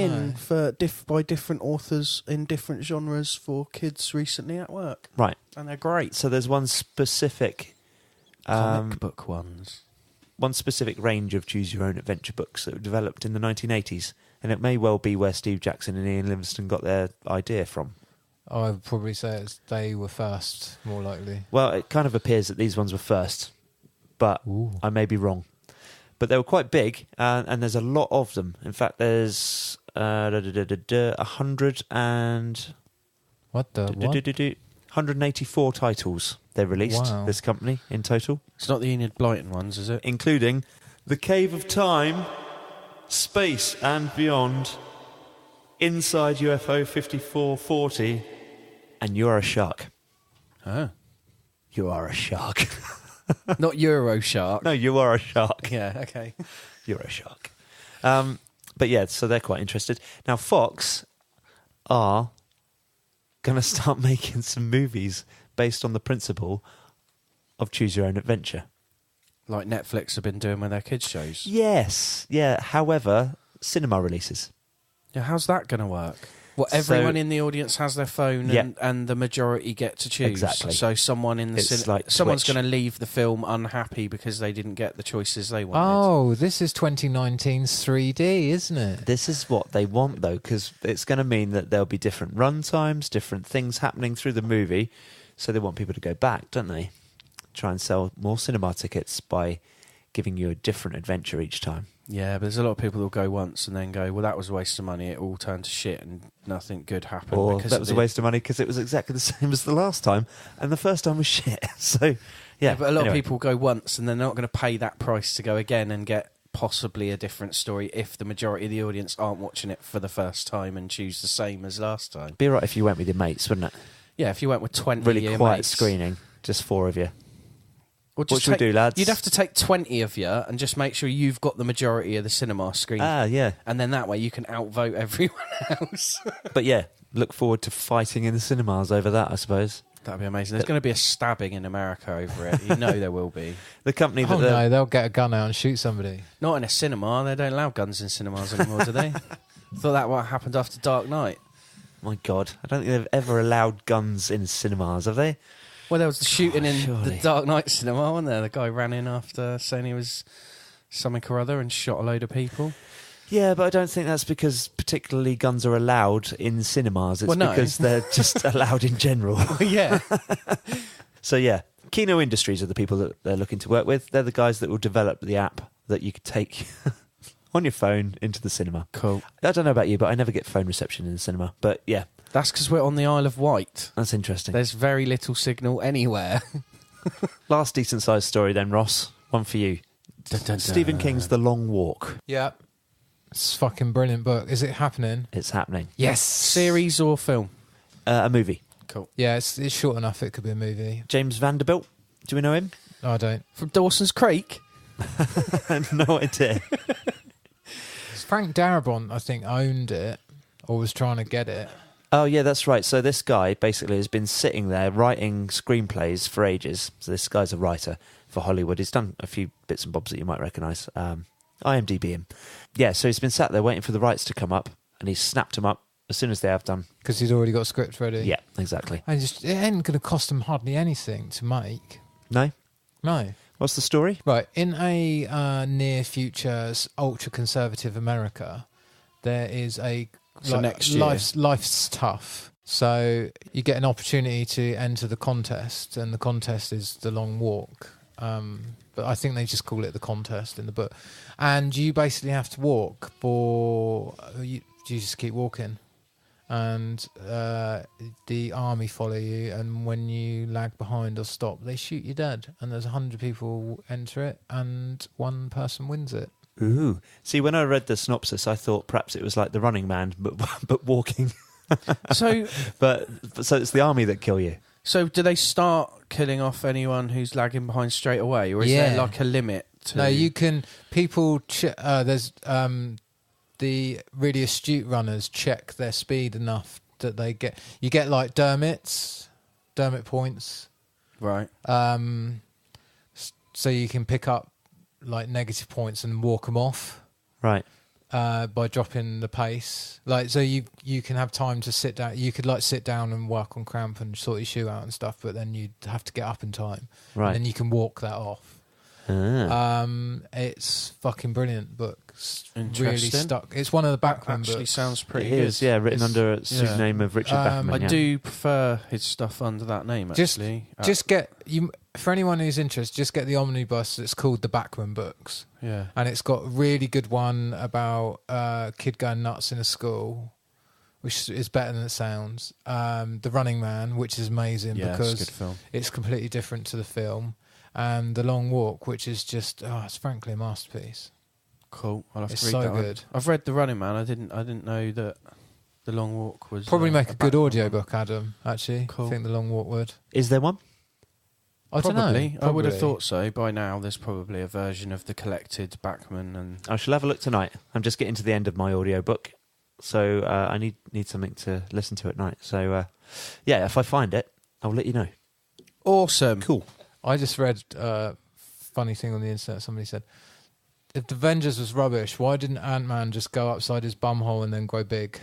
by different authors in different genres for kids recently at work. Right. And they're great. So there's one specific... comic book ones. One specific range of Choose Your Own Adventure books that were developed in the 1980s. And it may well be where Steve Jackson and Ian Livingstone got their idea from. I would probably say they were first, more likely. Well, it kind of appears that these ones were first, but I may be wrong. But they were quite big, and there's a lot of them. In fact, there's 100 and... What the what? 184 titles they released, this company, in total. It's not the Enid Blyton ones, is it? Including The Cave of Time, Space and Beyond, Inside UFO 5440, and You're a Shark. Oh. You are a shark. Not Euro Shark. No, you are a shark. Yeah, okay. You're a shark. But yeah, so they're quite interested. Now, Fox are going to start making some movies based on the principle of Choose Your Own Adventure. Like Netflix have been doing with their kids' shows. Yes. Yeah. However, cinema releases. Yeah, how's that going to work? Well, everyone in the audience has their phone, and the majority get to choose. Exactly. So someone in the someone's going to leave the film unhappy because they didn't get the choices they wanted. Oh, this is 2019's 3D, isn't it? This is what they want, though, because it's going to mean that there'll be different run times, different things happening through the movie. So they want people to go back, don't they? Try and sell more cinema tickets by giving you a different adventure each time. Yeah, but there's a lot of people who'll go once and then go, well, that was a waste of money. It all turned to shit and nothing good happened. Or that was a waste of money because it was exactly the same as the last time and the first time was shit. So, yeah. But a lot of people go once and they're not going to pay that price to go again and get possibly a different story if the majority of the audience aren't watching it for the first time and choose the same as last time. Be right if you went with your mates, wouldn't it? Yeah, if you went with 20 really quiet mates. Screening, just 4 of you. Well, what should we do, lads? You'd have to take 20 of you and just make sure you've got the majority of the cinema screen. Yeah. And then that way you can outvote everyone else. But yeah, look forward to fighting in the cinemas over that, I suppose. That'd be amazing. There's going to be a stabbing in America over it. You know there will be. The company that... no, they'll get a gun out and shoot somebody. Not in a cinema. They don't allow guns in cinemas anymore, do they? Thought that what happened after Dark Knight. My God. I don't think they've ever allowed guns in cinemas, have they? Well, there was the shooting in the Dark Knight cinema, wasn't there? The guy ran in after saying he was something or other and shot a load of people. Yeah, but I don't think that's because particularly guns are allowed in cinemas. It's because they're just allowed in general. Yeah. So, yeah, Kino Industries are the people that they're looking to work with. They're the guys that will develop the app that you could take on your phone into the cinema. Cool. I don't know about you, but I never get phone reception in the cinema. But, yeah. That's because we're on the Isle of Wight. That's interesting. There's very little signal anywhere. Last decent-sized story then, Ross. One for you. Dun, dun, dun. Stephen King's The Long Walk. Yeah. It's a fucking brilliant book. Is it happening? It's happening. Yes. Series or film? A movie. Cool. Yeah, it's short enough it could be a movie. James Vanderbilt. Do we know him? No, I don't. From Dawson's Creek? No idea. Frank Darabont, I think, owned it or was trying to get it. Oh, yeah, that's right. So this guy basically has been sitting there writing screenplays for ages. So this guy's a writer for Hollywood. He's done a few bits and bobs that you might recognise. IMDb him. Yeah, so he's been sat there waiting for the rights to come up, and he's snapped them up as soon as they have done. Because he's already got a script ready. Yeah, exactly. And it ain't going to cost him hardly anything to make. No? No. What's the story? Right. In a near future ultra-conservative America, there is a... So next year. Life's tough. So you get an opportunity to enter the contest, and the contest is the long walk. But I think they just call it the contest in the book. And you basically have to walk for... You just keep walking. And the army follow you, and when you lag behind or stop, they shoot you dead. And there's 100 people enter it, and one person wins it. Ooh. See, when I read the synopsis, I thought perhaps it was like The Running Man, but walking. So it's the army that kill you. So do they start killing off anyone who's lagging behind straight away, or is there like a limit? No, you can. People. There's the really astute runners check their speed enough that they get. You get like Dermot points, right? so you can pick up like negative points and walk them off. Right. By dropping the pace, like so you can have time to sit down. You could like sit down and work on cramp and sort your shoe out and stuff, but then you'd have to get up in time. Right. And then you can walk that off. It's fucking brilliant book. Really stuck. It's one of the Bachman books. Actually sounds pretty good. It is, yeah, written under a pseudonym of Richard Bachman. I do prefer his stuff under that name, actually. Just get you. For anyone who's interested, just get the omnibus. It's called the Bachman books. Yeah, and it's got a really good one about a kid going nuts in a school, which is better than it sounds. The Running Man, which is amazing because it's a good film. It's completely different to the film, and The Long Walk, which is just it's frankly a masterpiece. Cool. I'll have it's to read so that. good. I've read The Running Man. I didn't know that The Long Walk was probably make a good audiobook, Adam. Actually, cool. I think The Long Walk would. Is there one? I don't know. Probably. I would have thought so. By now, there's probably a version of the collected Bachman. And I shall have a look tonight. I'm just getting to the end of my audiobook, so I need something to listen to at night. So, if I find it, I'll let you know. Awesome. Cool. I just read a funny thing on the internet. Somebody said, if the Avengers was rubbish, why didn't Ant-Man just go upside his bumhole and then grow big?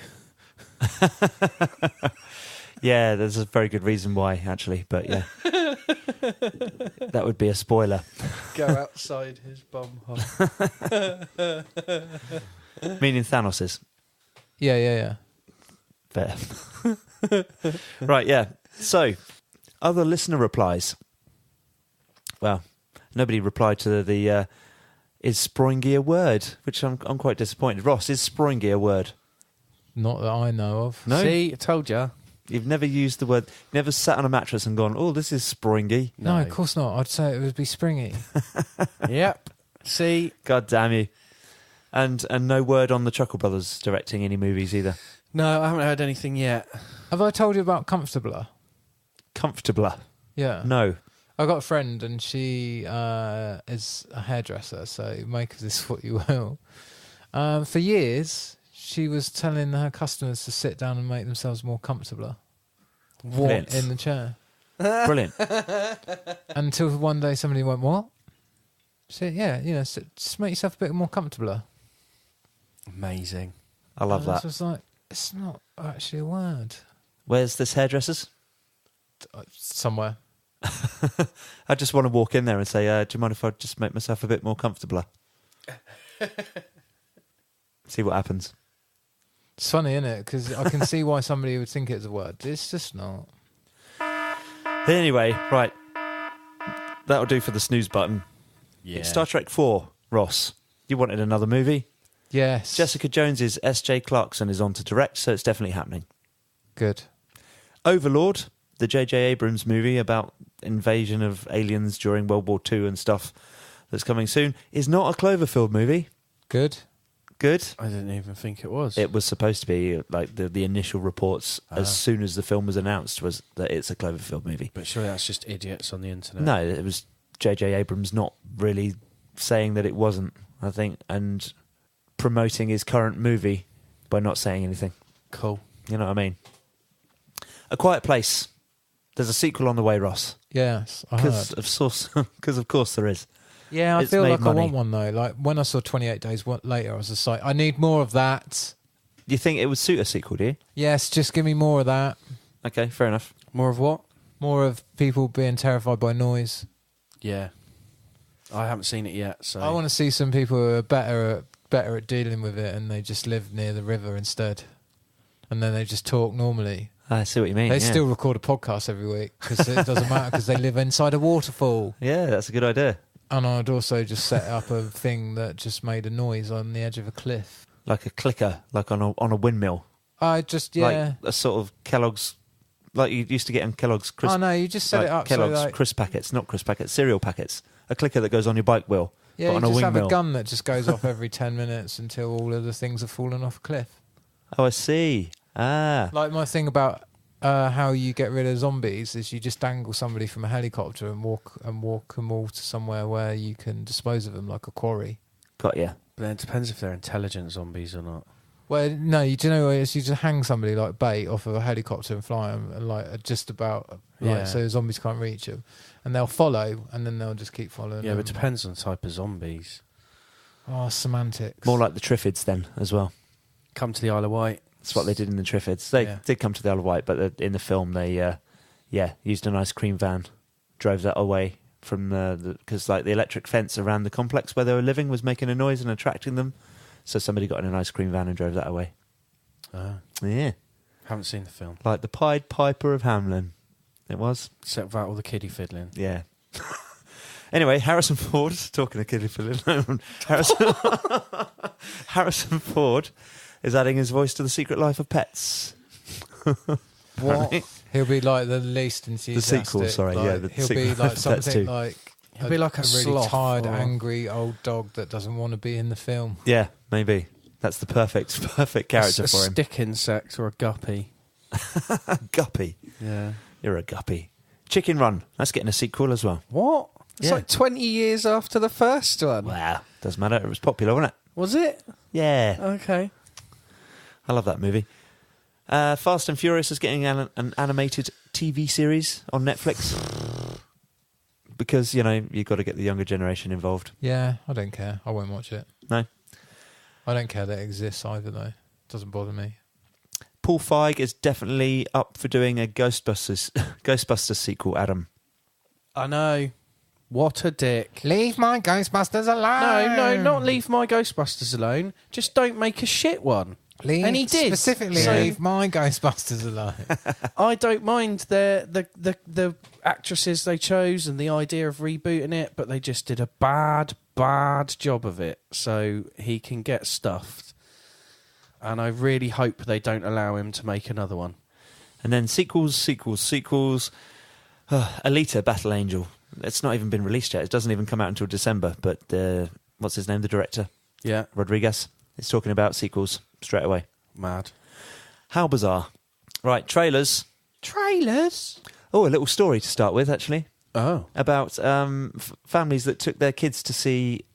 Yeah, there's a very good reason why, actually, but yeah. That would be a spoiler. Go outside his bumhole. Meaning Thanos's. Yeah. Fair. Right, yeah. So, other listener replies. Well, nobody replied to the is Sproingy a word? Which I'm quite disappointed. Ross, is Sproingy a word? Not that I know of. No? See, I told you. You've never used the word, never sat on a mattress and gone, oh, this is Sproingy. No, of course not. I'd say it would be springy. Yep. See? God damn you. And no word on the Chuckle Brothers directing any movies either. No, I haven't heard anything yet. Have I told you about Comfortabler? Comfortabler? Yeah. No. I've got a friend and she is a hairdresser, so make of this what you will. For years, she was telling her customers to sit down and make themselves more comfortable. Brilliant. In the chair. Brilliant. Until one day somebody went, what? She said, yeah, just make yourself a bit more comfortable. Amazing. I love that. I was like, it's not actually a word. Where's this hairdresser's? Somewhere. I just want to walk in there and say, do you mind if I just make myself a bit more comfortable? See what happens. It's funny, isn't it? Because I can see why somebody would think it's a word. It's just not. Anyway, right. That'll do for the snooze button. Yeah. It's Star Trek 4, Ross. You wanted another movie? Yes. Jessica Jones's S.J. Clarkson is on to direct, so it's definitely happening. Good. Overlord, the J.J. Abrams movie about invasion of aliens during World War II and stuff that's coming soon, is not a Cloverfield movie. Good. Good. I didn't even think it was. It was supposed to be, like, the initial reports as soon as the film was announced was that it's a Cloverfield movie. But surely that's just idiots on the internet. No, it was J.J. Abrams not really saying that it wasn't, I think, and promoting his current movie by not saying anything. Cool. You know what I mean? A Quiet Place. There's a sequel on the way, Ross. Yes, I heard. Because of course there is. Yeah, I It's feel made like money. I want one though. Like when I saw 28 Days Later, I was just like, I need more of that. Do you think it would suit a sequel, do you? Yes, just give me more of that. Okay, fair enough. More of what? More of people being terrified by noise. Yeah. I haven't seen it yet, so... I want to see some people who are better at dealing with it and they just live near the river instead. And then they just talk normally. I see what you mean. They still record a podcast every week because it doesn't matter because they live inside a waterfall. Yeah, that's a good idea. And I'd also just set up a thing that just made a noise on the edge of a cliff. Like a clicker, like on a windmill. I just, yeah. Like a sort of Kellogg's, like you used to get in Kellogg's crisp. Oh no, you just set like it up Kellogg's so like, crisp packets, not crisp packets, cereal packets. A clicker that goes on your bike wheel, yeah, but you on a just have windmill. a gun that just goes off every 10 minutes until all of the things have fallen off a cliff. Oh, I see. Ah. Like my thing about how you get rid of zombies is you just dangle somebody from a helicopter and walk them all to somewhere where you can dispose of them like a quarry. Got ya. But then it depends if they're intelligent zombies or not. Well, no, do you know what it is? You just hang somebody like bait off of a helicopter and fly them, and like just about, so zombies can't reach them, and they'll follow, and then they'll just keep following. Yeah, but it depends on the type of zombies. Oh, semantics. More like the Triffids then as well. Come to the Isle of Wight. That's what they did in the Triffids. They did come to the Isle of Wight, but in the film they, used an ice cream van, drove that away from because like the electric fence around the complex where they were living was making a noise and attracting them. So somebody got in an ice cream van and drove that away. Yeah. Haven't seen the film. Like the Pied Piper of Hamelin. It was. Except without all the kiddie fiddling. Yeah. Anyway, Harrison Ford, talking of kiddie fiddling, Harrison Ford is adding his voice to The Secret Life of Pets. What? He'll be like the least enthusiastic. The sequel, sorry. Like, he'll be like something like... He'll be like a really sloth tired, angry old dog that doesn't want to be in the film. Yeah, maybe. That's the perfect character for him. A stick insect or a guppy. Guppy. Yeah. You're a guppy. Chicken Run. That's getting a sequel as well. What? It's like 20 years after the first one. Wow. Doesn't matter. It was popular, wasn't it? Was it? Yeah. Okay. I love that movie. Fast and Furious is getting an animated TV series on Netflix. Because, you've got to get the younger generation involved. Yeah, I don't care. I won't watch it. No. I don't care that it exists either, though. Doesn't bother me. Paul Feig is definitely up for doing a Ghostbusters sequel, Adam. I know. What a dick. Leave my Ghostbusters alone. No, not leave my Ghostbusters alone. Just don't make a shit one. And he did. Specifically, leave my Ghostbusters alone. I don't mind the actresses they chose and the idea of rebooting it, but they just did a bad job of it, so he can get stuffed. And I really hope they don't allow him to make another one. And then sequels. Alita Battle Angel. It's not even been released yet. It doesn't even come out until December, but what's his name, the director? Yeah. Rodriguez. It's talking about sequels straight away. Mad. How bizarre. Right, trailers. Trailers? Oh, a little story to start with, actually. Oh. About families that took their kids to see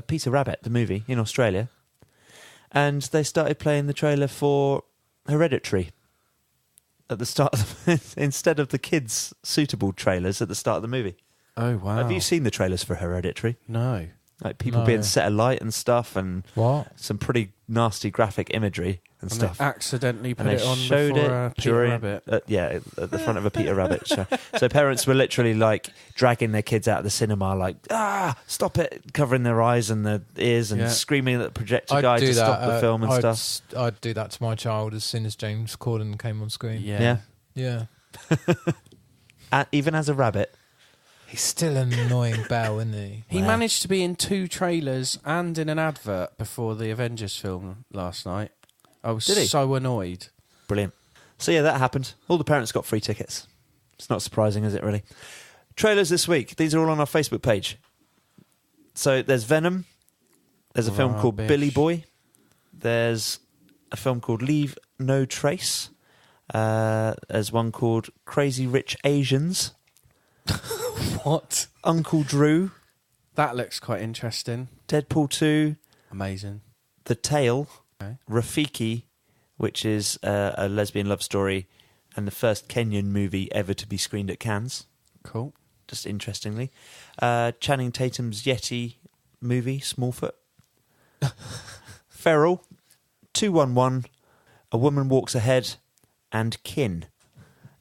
Peter Rabbit, the movie, in Australia. And they started playing the trailer for Hereditary at the start of instead of the kids' suitable trailers at the start of the movie. Oh, wow. Have you seen the trailers for Hereditary? No. Like people being set alight and stuff, and some pretty nasty graphic imagery and stuff. They accidentally put and it on showed before it Peter Rabbit. At the front of a Peter Rabbit show. So parents were literally like dragging their kids out of the cinema, like stop it, covering their eyes and their ears and screaming at the projector guy to stop the film and stuff. I'd do that to my child as soon as James Corden came on screen. Yeah. Even as a rabbit. He's still an annoying bell, isn't he? He managed to be in 2 trailers and in an advert before the Avengers film last night. I was so annoyed. Brilliant. So yeah, that happened. All the parents got free tickets. It's not surprising, is it really? Trailers this week. These are all on our Facebook page. So there's Venom. There's a film called Billy Boy. There's a film called Leave No Trace. There's one called Crazy Rich Asians. What? Uncle Drew. That looks quite interesting. Deadpool 2. Amazing. The Tale. Okay. Rafiki, which is a lesbian love story and the first Kenyan movie ever to be screened at Cannes. Cool. Just interestingly. Channing Tatum's Yeti movie, Smallfoot. Feral. 211. A Woman Walks Ahead. And Kin.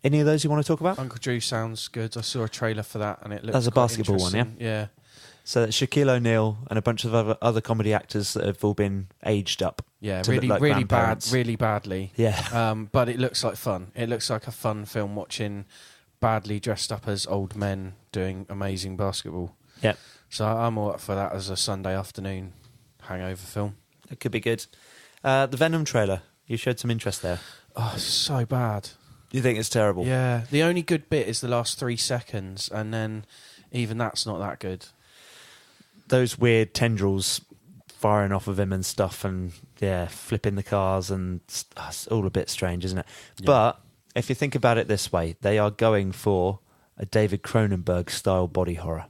Any of those you want to talk about? Uncle Drew sounds good. I saw a trailer for that and it looks That's a basketball one, yeah? Yeah. So that's Shaquille O'Neal and a bunch of other comedy actors that have all been aged up. Yeah, really badly. Yeah. But it looks like fun. It looks like a fun film watching badly dressed up as old men doing amazing basketball. Yeah. So I'm all up for that as a Sunday afternoon hangover film. It could be good. The Venom trailer, you showed some interest there. Oh, so bad. You think it's terrible? Yeah. The only good bit is the last 3 seconds, and then even that's not that good. Those weird tendrils firing off of him and stuff, and flipping the cars, and it's all a bit strange, isn't it? Yeah. But if you think about it this way, they are going for a David Cronenberg style body horror.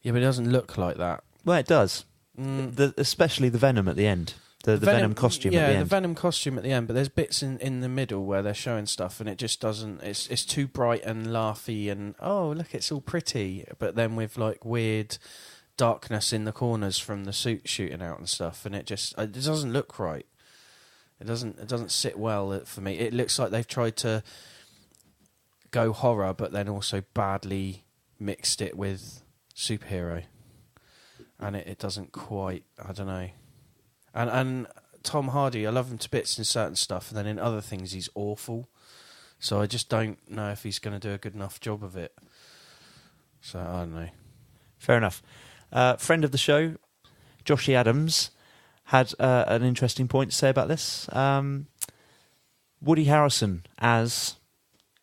Yeah, but it doesn't look like that. Well, it does. Especially the Venom at the end. The Venom costume at the end. The Venom costume at the end, but there's bits in the middle where they're showing stuff and it just doesn't... It's too bright and laughy and, oh, look, it's all pretty. But then with, like, weird darkness in the corners from the suit shooting out and stuff, and it doesn't look right. It doesn't sit well for me. It looks like they've tried to go horror, but then also badly mixed it with superhero. And it doesn't quite... I don't know. And Tom Hardy, I love him to bits in certain stuff, and then in other things he's awful. So I just don't know if he's going to do a good enough job of it. So I don't know. Fair enough. Friend of the show, Joshy Adams, had an interesting point to say about this. Woody Harrelson as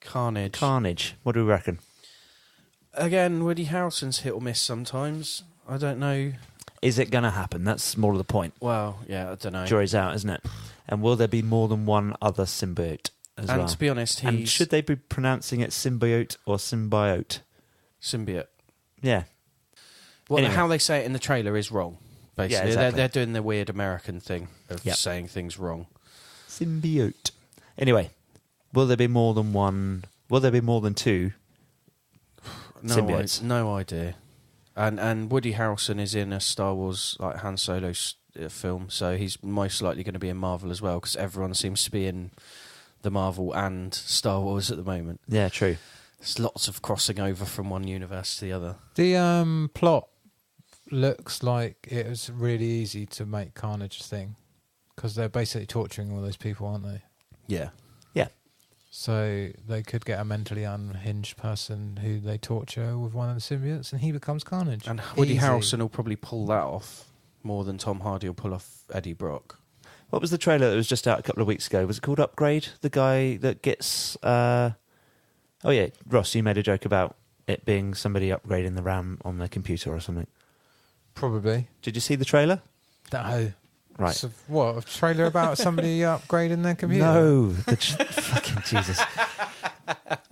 Carnage. What do we reckon? Again, Woody Harrelson's hit or miss sometimes. I don't know. Is it going to happen? That's more of the point. Well, yeah, I don't know. Jury's out, isn't it? And will there be more than one other symbiote as well? And to be honest, And should they be pronouncing it symbiote or symbiote? Symbiote. Yeah. Well, anyway. How they say it in the trailer is wrong, basically. Yeah, exactly. They're doing the weird American thing of saying things wrong. Symbiote. Anyway, will there be more than one? Will there be more than two symbiotes? No idea. And Woody Harrelson is in a Star Wars like Han Solo film, so he's most likely going to be in Marvel as well, because everyone seems to be in the Marvel and Star Wars at the moment. Yeah, true. There's lots of crossing over from one universe to the other. The plot looks like it was really easy to make Carnage a thing, because they're basically torturing all those people, aren't they? Yeah. Yeah. So they could get a mentally unhinged person who they torture with one of the symbiotes, and he becomes Carnage. And Woody Harrelson will probably pull that off more than Tom Hardy will pull off Eddie Brock. What was the trailer that was just out a couple of weeks ago? Was it called Upgrade? The guy that gets... oh, yeah, Ross, you made a joke about it being somebody upgrading the RAM on their computer or something. Probably. Did you see the trailer? No. Right. So what, a trailer about somebody upgrading their computer? No. Fucking Jesus.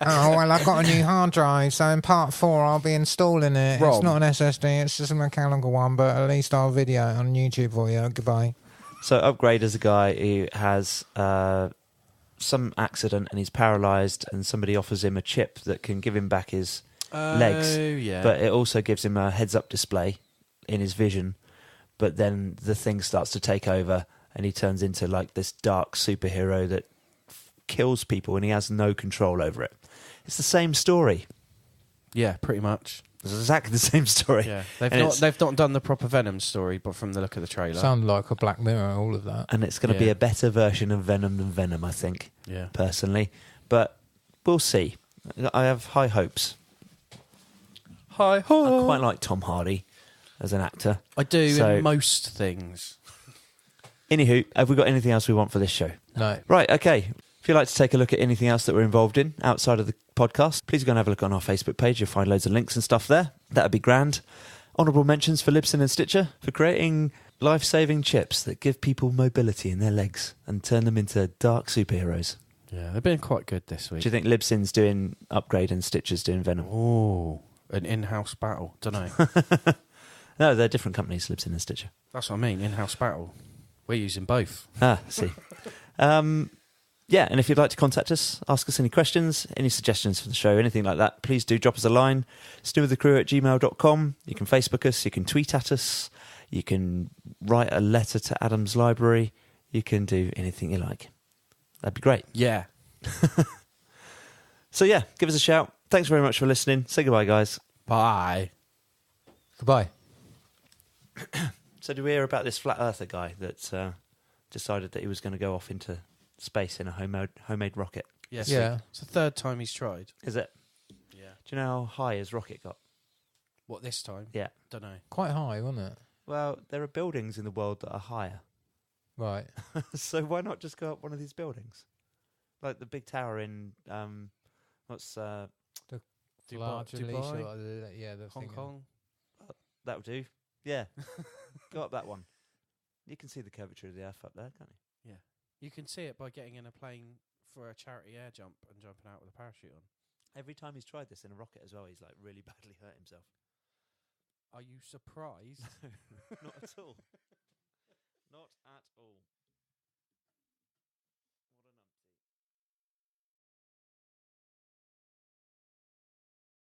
Oh, well, I've got a new hard drive, so in part 4 I'll be installing it. Rob. It's not an SSD, it's just a mechanical one, but at least I'll video it on YouTube for you. Goodbye. So Upgrade is a guy who has some accident and he's paralysed, and somebody offers him a chip that can give him back his legs. Yeah. But it also gives him a heads-up display in his vision. But then the thing starts to take over and he turns into like this dark superhero that kills people and he has no control over it. It's the same story. Yeah, pretty much. It's exactly the same story. Yeah, they've not done the proper Venom story, but from the look of the trailer, Sound like a Black Mirror, all of that. And it's going to be a better version of Venom than Venom, I think. Yeah, personally, but we'll see. I have high hopes. Hi ho! I quite like Tom Hardy as an actor. I do in most things. Anywho, have we got anything else we want for this show? No. Right, okay. If you'd like to take a look at anything else that we're involved in outside of the podcast, please go and have a look on our Facebook page. You'll find loads of links and stuff there. That would be grand. Honourable mentions for Libsyn and Sticher for creating life-saving chips that give people mobility in their legs and turn them into dark superheroes. Yeah, they've been quite good this week. Do you think Libsyn's doing Upgrade and Sticher's doing Venom? Oh, an in-house battle. Don't know. No, they're different companies, Libsyn and Sticher. That's what I mean, in-house battle. We're using both. Ah, I see. Yeah, and if you'd like to contact us, ask us any questions, any suggestions for the show, anything like that, please do drop us a line, snewwiththecrew@gmail.com. You can Facebook us, you can tweet at us, you can write a letter to Adam's Library, you can do anything you like. That'd be great. Yeah. So yeah, give us a shout. Thanks very much for listening. Say goodbye, guys. Bye. Goodbye. So did we hear about this flat earther guy that decided that he was going to go off into space in a homemade rocket? Yes. Yeah. It's the third time he's tried. Is it? Yeah. Do you know how high his rocket got? What, this time? Yeah. Don't know. Quite high, wasn't it? Well, there are buildings in the world that are higher. Right. So why not just go up one of these buildings? Like the big tower in, what's... Dubai? Yeah, the Hong Kong? That'll do. Yeah. Go up that one. You can see the curvature of the earth up there, can't you? Yeah. You can see it by getting in a plane for a charity air jump and jumping out with a parachute on. Every time he's tried this in a rocket as well, he's like really badly hurt himself. Are you surprised? Not at all. Not at all.